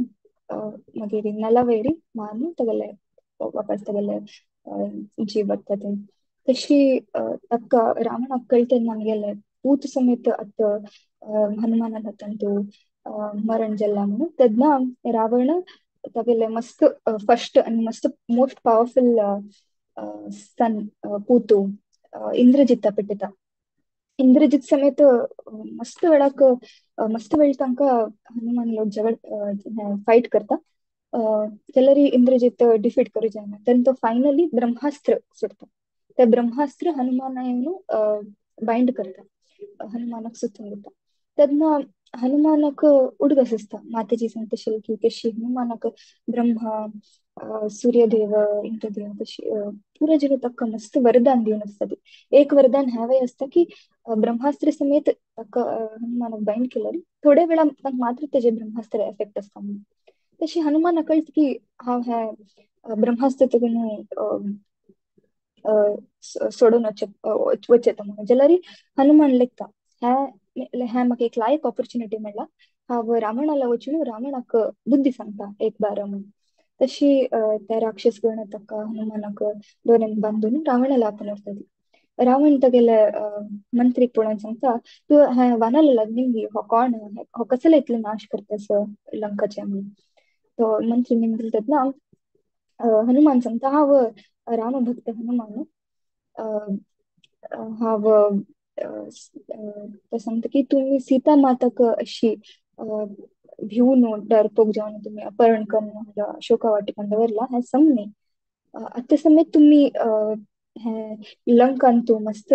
मागीर नलवेरी मारनु तगले वापस तगले जीव बರ್ತದೆ तशी अक्क रावणाक कळटना नमगेले पूत समेत अत हनुमानान हतंतू मरण जल्ला म्हणून तेन्ना रावण तगेले मस्त फर्स्ट आणि मस्त मोस्ट पवर्फुल सन पूतू इंद्रजित पेटता इंद्रजित समेत मस्त वेळाक मस्त वेळ तांका हनुमान लोक जगड फाईट करता जाल्यार इंद्रजित डिफीट करू जायना तेन्ना तो फायनली ब्रह्मास्त्र सोडता ते ब्रह्मास्त्र हनुमान येवन बाइंड करता हनुमानाक सुतून दिता तेन्ना हनुमानाक उडगस आसता मातेची सांगता आशिल्ली की कशी हनुमानाक ब्रह्मा सूर्यदेव इंद्रदेव तशी पुरा जिणे तक्क मस्त वरदान दिवन आसता ती एक वरदान ह्यावय असता की ब्रह्मास्त्र समेत तक्का हनुमानाक बाइंड केल्यार थोड्या वेळा मात्र तेजे ब्रह्मास्त्र एफेक्ट असता म्हणून तशी हनुमान कळत की हांव हे ब्रह्मास्त्र तेगून सोडून वचेता म्हणून जाल्यार हनुमान लेखता हे म्हाका एक लायक ऑपॉर्च्युनिटी मेळ्ळा हांव रावणाला वचून रावणाक बुद्धी सांगता एक बार म्हणून तशी त्या राक्षस गण ताका हनुमानाक दोऱ्यान बांधून रावणाला आपण व्हरता रावण तेगेले मंत्रीक पळोवन सांगता तू हे वानरला लागली हो कोण हो कसले इतले नाश करतास लंकाचे म्हणून तो मंत्री निमगल तेन्ना हनुमान सांगता हांव रामभक्त हनुमान हांव तो सांगता की तुम्ही सीता माताक अशी भिवून डरपोक जावन तुम्ही अपहरण करून अशोका वाटिकान दवरला हे समनी आता समेत तुम्ही हे लंकान तू मस्त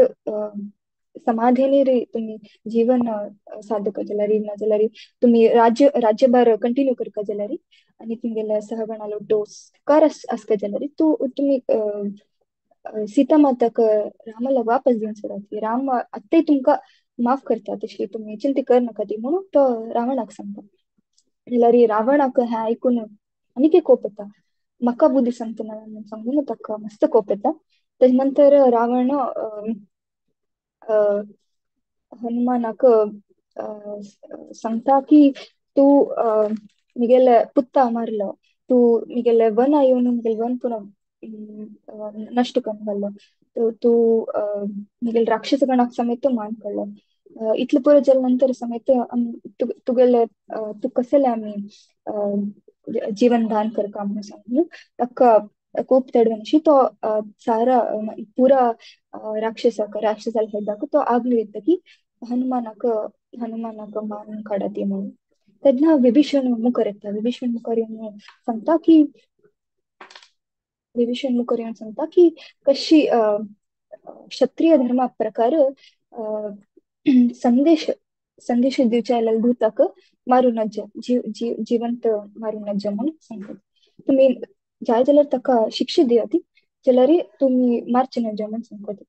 समाधीने रे तुम्ही जीवन साधक जाल्यार नाजाल्यार तुम्ही राज्यभार कंटिन्यू करता जाल्यार आणि तुमगेल्या सहगणा लोटो कार आसता जाल्यार तुम्ही सीता माताक रामाला वापस दिवन सोडात राम आत्ताय तुमका माफ करता तशी तुम्ही चिंता करनाका ती म्हणून तो रावणाक सांगता जाल्यार रावणाक हें आयकून आनीक कोप येता म्हाका बुद्धी सांगतना म्हणून सांगून ताका मस्त कोप येता तेज नंतर रावण हनुमानाक सांगता की तू मिगेले पुत्ता मारलो तू मिगेले वन येवन मिगेले वन पुन्हा नष्ट करून घालो तू मिगेले राक्षस गणाक समेत तू मान काडलो इतले पुरो जाले नंतर समेत तुगेले तू कसले आमी जीवन दान करका म्हणून सांगून ताका खूप तडवनशी तो सारा पुरा राक्षसाला हेदाक तो आगलो येता की हनुमानाक मारून काढात म्हणून तेन्ना विभीषण मुखार येता विभीषण मुखार येवन सांगता की विभीषण मुखार येवन सांगता की कशी क्षत्रिय धर्मा प्रकार संदेश संदेश दिवच्या दूताक मारून जिवंत मारून म्हणून सांगतात तुम्ही जाय जाल्यार ताका शिक्षा दियात जाल्यार तुम्ही मारचे नजा म्हणून सांगतात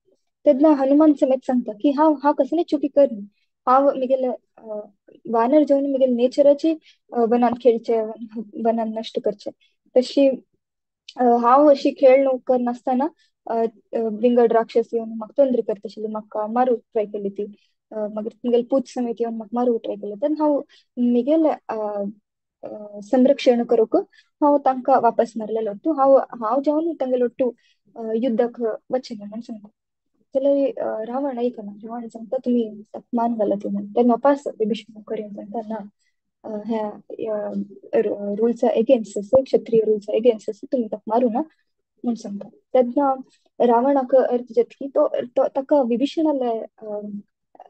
तेन्ना हनुमान समेत सांगता की हांव कसले चुकी करनी हांव मिगेले वानर जावन मिगेले नेचराचे वनान खेळचे वनान नष्ट करचे तशी हांव अशी खेळ नोकर नासतना विंगड राक्षस येवन म्हाका तोंदरी करता आशिल्ली म्हाका मारूंक ट्राय केली ती मागीर तुमगेले पूत समेत येवन म्हाका मारूंक ट्राय केले तेन्ना हांव मिगेले संरक्षण करूक हांव तांकां वापस मारलेलो तूं हांव जावन तांगे लोट्टू युद्धाक वचना म्हणून सांगता जाल्यार रावण ऐकना रावण सांगता तुम्ही मान घाला ती म्हणून तेन्ना वापस विभीषण करून सांगता ना ह्या रुल्सा एगेन्स्ट आसा क्षत्रिय रुल्सा एगेन्स्ट आसा तुम्ही ताका मारू ना म्हणून सांगता तेन्ना रावणाक अर्थ जाता की तो ताका विभीषणाले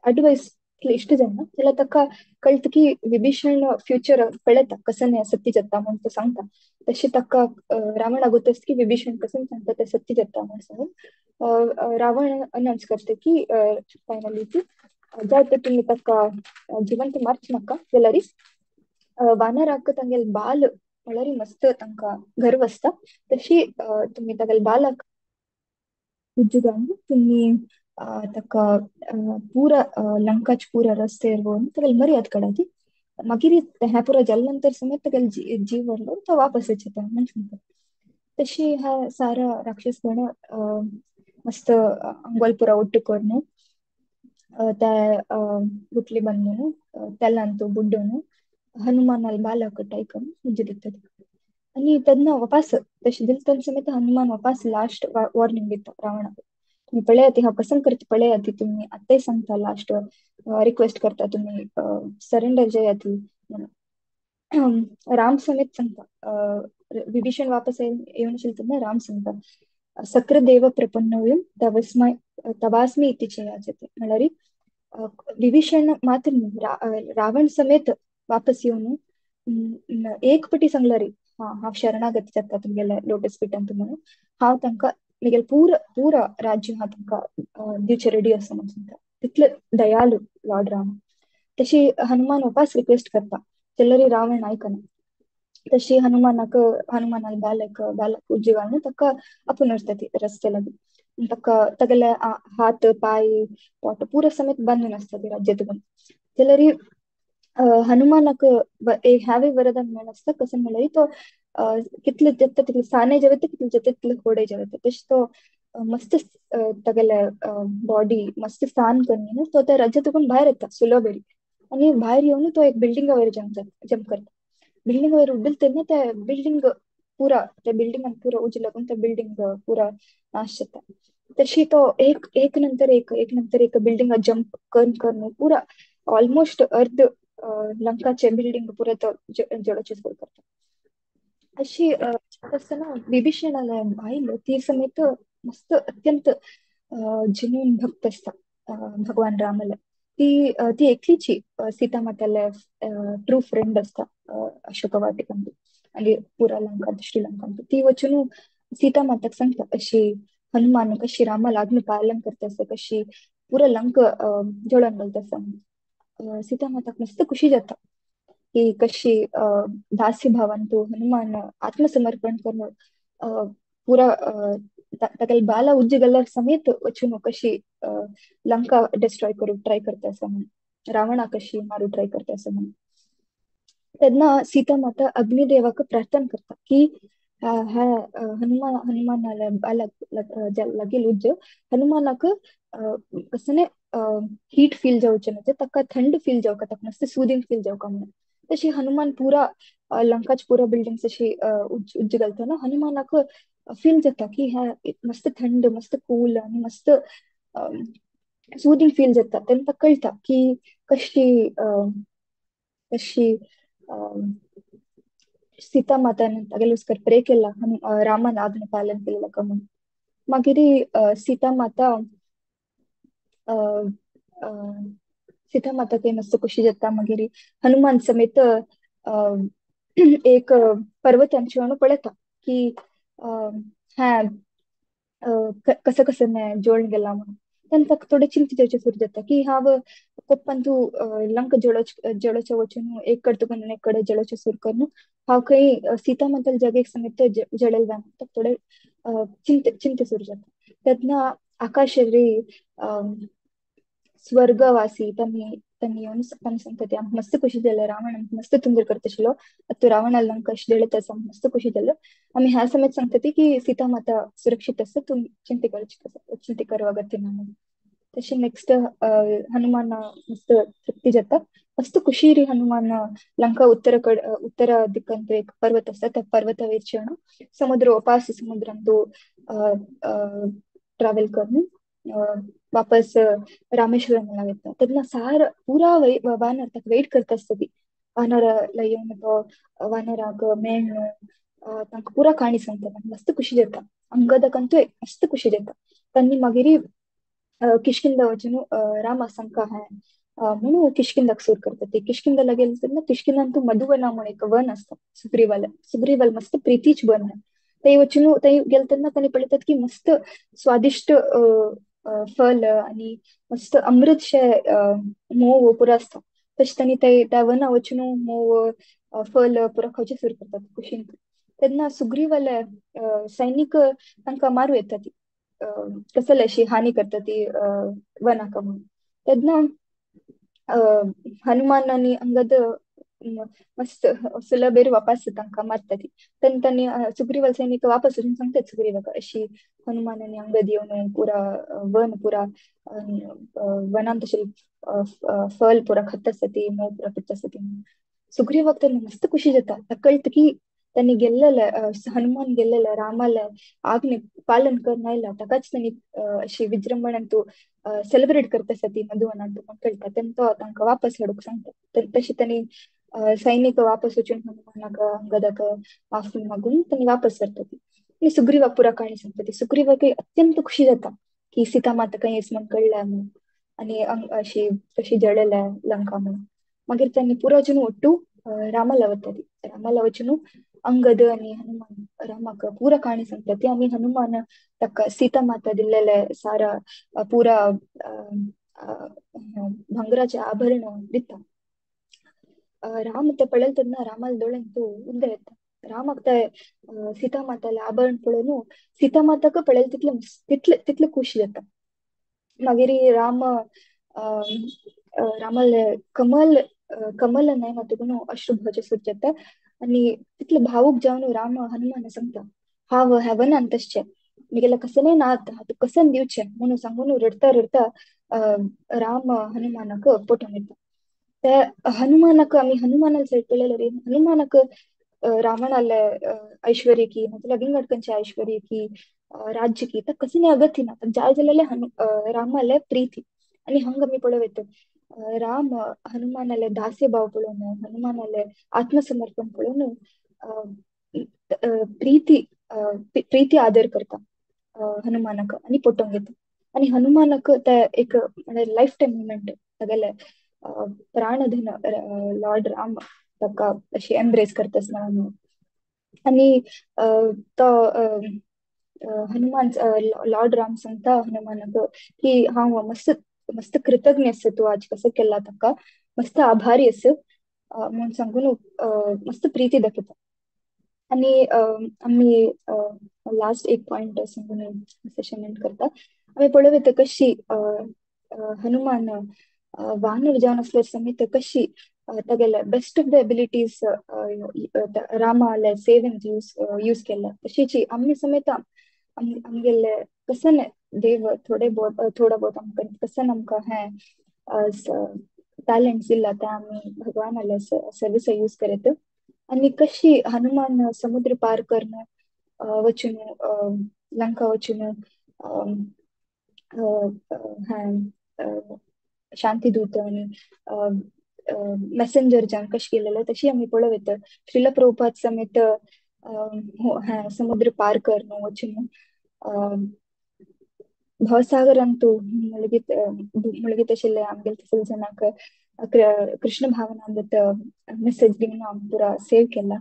अडवायस इश्ट जायना जाल्यार ताका कळटा की विभीषण फ्युचर पळयता कसं सत्य जाता म्हणून तो सांगता तशी ताका रावण आगोत की विभीषण कसं सांगता ते सत्य जाता म्हणून सांगून रावण अनाउन्स करता की फायनली की जर तर तुम्ही ताका जिवंत मारच नाका जाल्यार वानराक तांगेल बाल म्हळ्यार मस्त तांकां गर्व आसता तशी तुम्ही तागेल बालाक उज्जगान तुम्ही ताका पुरा लंकाच पुरा रस्ते व्हरून तागेल मर्याद काडात मागीर हे पुरो जाले नंतर समेत तागेल जीव व्हरलो तो वापस येता म्हणून सांगता तशी हा सारा राक्षस गण मस्त अंगोल पुरा ಒಟ್ಟು करून त्या गुटली बांधून तेलांतू बुड्डून हनुमानाल बालाक टायकन उज्ज दितात आणि तेन्ना वापस तशें दिले तेन्ना समेत हनुमान वापस लास्ट वॉर्निंग दिता रावणाक तुम्ही पळयात हांव कसं करता पळयात तुम्ही आत्ताय सांगता लास्ट रिक्वेस्ट करता तुम्ही सरेंडर जयात राम समेत सांगता विभीषण वापस येवन आशिल्ले तेन्ना राम सांगता सक्र प्रपन्न तवास्मी इति चयाचते म्हळ्यार विभीषण मात्र रावण समेत वापस येवन एक पटी सांगला रे हांव शरणागत जाता तुमगेल्या लोटस पिटांत म्हणून हांव तांकां म्हगेल पुरा राज्य हांव तांकां दिवचे रेडी आसा म्हणून सांगता तितले दयालू लॉर्ड राम. तशी हनुमान उपास रिक्वेस्ट करता तेल्लरी रावण आयकना. तशी हनुमानाला बालक उज्जी घालून ताका आपूण उरतती रस्ते लागीं. ताका तगले हात पाय पोट पुरो समेत बांदून आसतती राज्यात. तेल्लरी हनुमानाक एक हावे वरदान मेळ आसता कसं म्हणल्यार तो कितले जेता तितले साने जेवता कितले जेता तितले खोडे जेवता तश तो मस्त तगले बॉडी मस्त स्थान करून तो त्या राज्यातून भायर येता सुलभेरी. आणि भायर येऊन तो एक बिल्डिंगा वयर जंप करता. बिल्डिंग वयर उड्डल तेन्ना त्या बिल्डिंगान पुरा उज लागून त्या बिल्डिंग पुरा नाश जाता. तशी तो एक नंतर एक बिल्डिंग जंप करून पुरा ऑलमोस्ट अर्ध लंकाचे बिल्डिंग पुरा तो जळोचे सुरू करता. अशी असताना विभीषणाला बाईल ती समेत मस्त अत्यंत जिनून भक्त असता भगवान रामाला. ती एकलीची सीता माताला ट्रू फ्रेंड असता अशोक वाटिकांत आणि पुरा लंकांत श्रीलंकांत. ती वचून सीता माताक सांगता अशी हनुमान कशी रामाला आज्ञा पालन करता असता कशी पुरा लंक जळोन घालता असता. सीता माताक मस्त खुशी जाता की कशी दासी भावान तो हनुमान आत्मसमर्पण करून पुरा ताका बाला उज्जी गल्लार समेत वचून कशी लंका डिस्ट्रॉय करू ट्राय करता असं म्हणून रावणा कशी मारू ट्राय करता असं म्हणून. तेन्ना सीता माता अग्निदेवाक प्रार्थना करता की हनुमानाला लागील उज्ज हनुमानाक कसं हीट फील जावचे म्हणजे ताका थंड फील जावका ताका मस्त सूदिंग फील जावका म्हणून. तशी हनुमान पुरा लंकाच पुरा बिल्डिंग तशी उज्ज घालतना हनुमानाक फील जाता की ह्या मस्त थंड मस्त कूल आणि मस्त सूदिंग फील जाता. तेन्ना कळता की कशी कशी सीता मातान तागेलुस्कर प्रे केला रामान आज्ञा पालन केलेला का म्हणून. मागीर सीता माता सीता माता काही मस्त खुशी जाता. मागीर हनुमान समेत एक पर्वतांची पळयता की हा कसं कसं नाही जोडून गेला म्हणून. तेन्ना ताका थोडे चिंता जावचे सुरू जाता की हांव कोप्पान तू लंक जळोचे वचून एक कड तुकून एक कಡೆ जळोचे सुरू करून हांव खंय सीता माताल जगेक समेत जळेल जावन ताका थोडे चिंते सुरू जाता. तेन्ना आकाशरी स्वर्गवासी त्यांनी येऊन त्यांनी सांगता ते मस्त खुशी झालं रावण मस्त तुंदर करतशिलो तू रावणाला लंका जळत असा मस्त खुशी झालं. आम्ही ह्या समेत सांगता की सीता माता सुरक्षित असतं तुम्ही चिंते करवा अगत्य ना म्हणून. तसे नेक्स्ट हनुमान मस्त तृप्ती जाता मस्त खुशी री हनुमान लंका उत्तर दिक्कंत एक पर्वत असता त्या पर्वतावरच्यान समुद्र उपास समुद्रान तो ट्रॅव्हल करून वापस रामेश्वरमला येता. तेन्ना सार पुरा वानर ताका वेट करता आसता ती वानराला येवन तो वानराक मेळ्ळो तांकां पुरा काणी सांगता तांकां मस्त खुशी जाता. अंगदकंतू मस्त खुशी जाता. तांणी मागीर किष्किंधा वचून रामा सांका म्हणून किष्किंधाक सूर करता. ते किष्किंधाला गेले तेन्ना किष्किंधान तू मधुवना म्हणून एक वन असता सुग्रीवाल मस्त प्रितीच वन. ते वचून ते गेले तेन्ना तांणी पळयतात की मस्त स्वादिष्ट फल आणि मस्त अमृतशे मोव पुरा असता. तशें तांणी त्या वना वचून मोव फल पुरा खावचे सुरू करतात खुशीन. तेन्ना सुग्रीवाले सैनिक तांकां मारू येता ती कसले अशी हानी करता ती वनाका म्हणून. तेन्ना हनुमान आणि अंगद मस्त सुलभेर वापस तांकां मारता ती. तेन्ना तांणी सुग्रीवाल सैनिक वापस वचून सांगतात सुग्रीवाक अशी हनुमान आणि अंगद येवन पुरा वन पुरा वनान तशें फल पुरा खाता आसता ती मोव पुरा पिता आसता ती. सुग्रीवाक तेन्ना मस्त खुशी जाता. ताका कळटा की त्यांनी गेल्लेले हनुमान गेल्लेले रामाले आज्ञे पालन करून आयला ताकाच त्यांनी अशी विजृंभणान तू सेलिब्रेट करता आसता ती मधुवनान तुमकां कळटा. तेन्ना तो तांकां वापस हाडूंक सांगता. तशी त्यांनी सैनिक वापस वचून हनुमानाक अंगदाक माफी मागून त्यांनी वापस सरता ती. आणि सुग्रीवाक पुरा काणी सांगता ती. सुग्रीवाक अत्यंत खुशी जाता की सीता माता काही म्हणून कळल्या म्हणून आणि अशी कशी जळेल्या लंका म्हणून. मागीर त्यांनी पुरा वचून ओट्टू रामाला वता ती. रामाला वचून अंगद आणि हनुमान रामाक पुरा काणी सांगता ती. आनी हनुमान ताका सीता माता दिल्लेले सारा पुरा भांगराचे आभरण दिता. राम ते पळेल तेन्ना रामाल दोळ्यान तू उंदे येता. रामाक ते सीता माताले आभरण पळोवन सीता माताक पळेल तितले तितले तितले खुश जाता. मागीर राम रामाले कमल नयन तून अश्रुभोज सुचता आणि तितले भावूक जावन राम हनुमान सांगता हाव हेवन ಅಂತಷ್ಟೇ ಮಿಗೆಲ್ಲ ಕಸನೇ ನಾತ್ ಅದು ಕಸನ್ ದಿವ್ಚೆ ಮುನು ಸಂಗುನು ರಡ್ತಾ ರಡ್ತಾ राम हनुमानक पोटोन येता. ते हनुमानक आम्ही हनुमानाला सैड पळयल्यार हनुमानक रावणाले ऐश्वर्य की मतलब विंगडकंचे ऐश्वर्य की राज्य की कसने अगत्य ना जाय जाल्यार रामाले प्रीತಿ आणि हंग आम्ही पळयत राम हनुमानाले दास्य भाव पळोवन हनुमानाले आत्मसमर्पण पळोवन प्रीती प्रीती आदर करता हनुमानक आणि पोटोंग येता. आणि हनुमानक ते एक लाईफ टाइम मुमेंट तागेले प्राणधन लॉर्ड राम ताका अशी एम्ब्रेस करता आणि तो हनुमान लॉर्ड राम सांगता हनुमानक की हांव मस्त मस्त कृतज्ञ आसा तू आज कसं केला ताका मस्त आभारी आसा म्हणून सांगून मस्त प्रीती दाखयता. आणि आम्ही लास्ट एक पॉइंट सांगून सेशन एंड करता. आम्ही पळयत कशी हनुमान वानर जावन असल्यार समेत कशी तागेले बेस्ट ऑफ द एबिलिटीज रामाले सेविंग यूज केला तशीची आमने समेत आमगेले कसन देव थोडा बहुत आमकां कसन आमकां हे टॅलेंट्स दिला ते आम्ही भगवानाले सर्विस यूज करत. आणि कशी हनुमान समुद्र पार करणं वचून लंका वचून शांती दूत आणि मेसेंजर जावन कशी गेलेले तशी आम्ही पळयत. श्रील प्रभुपाद समेत समुद्र पार करणं वचून भवसागरांतू मुळगीत आशिल्ले आमगे तसले जनाक कृष्ण भावनामृत मेसेज दिवन आमी पुरा सेव केला.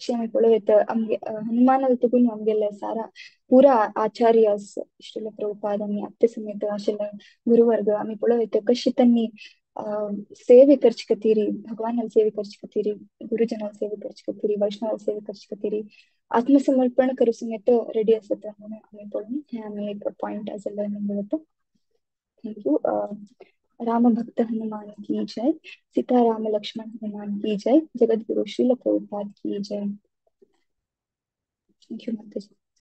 अशें आमी पळयत आमगे हनुमानाल तुगून आमगेले सारा पुरा आचार्य श्रील प्रभुपाद आनी आत्ते समेत आशिल्ले गुरुवर्ग आमी पळयत कशी त्यांनी ಸೇವೆ ಖರ್ಚು ಕತ್ತೀರಿ ಭಗವಾನ್ ಸೇವೆ ಖರ್ಚು ಕತ್ತೀರಿ ಗುರುಜನ ಸೇವೆ ಖರ್ಚು ಕತ್ತೀರಿ वैष्णव ಸೇವೆ ಖರ್ಚು कत्तीरी आत्मसमर्पण करू समेत रेडी असत म्हणून आम्ही पळून हे आम्ही एक पॉइंट एज अ लर्निंग होतो. थँक्यू. राम भक्त हनुमान की जय. सीता राम लक्ष्मण हनुमान की जय. जगत गुरु श्रील प्रभुपाद की जय. थँक्यू माताजी.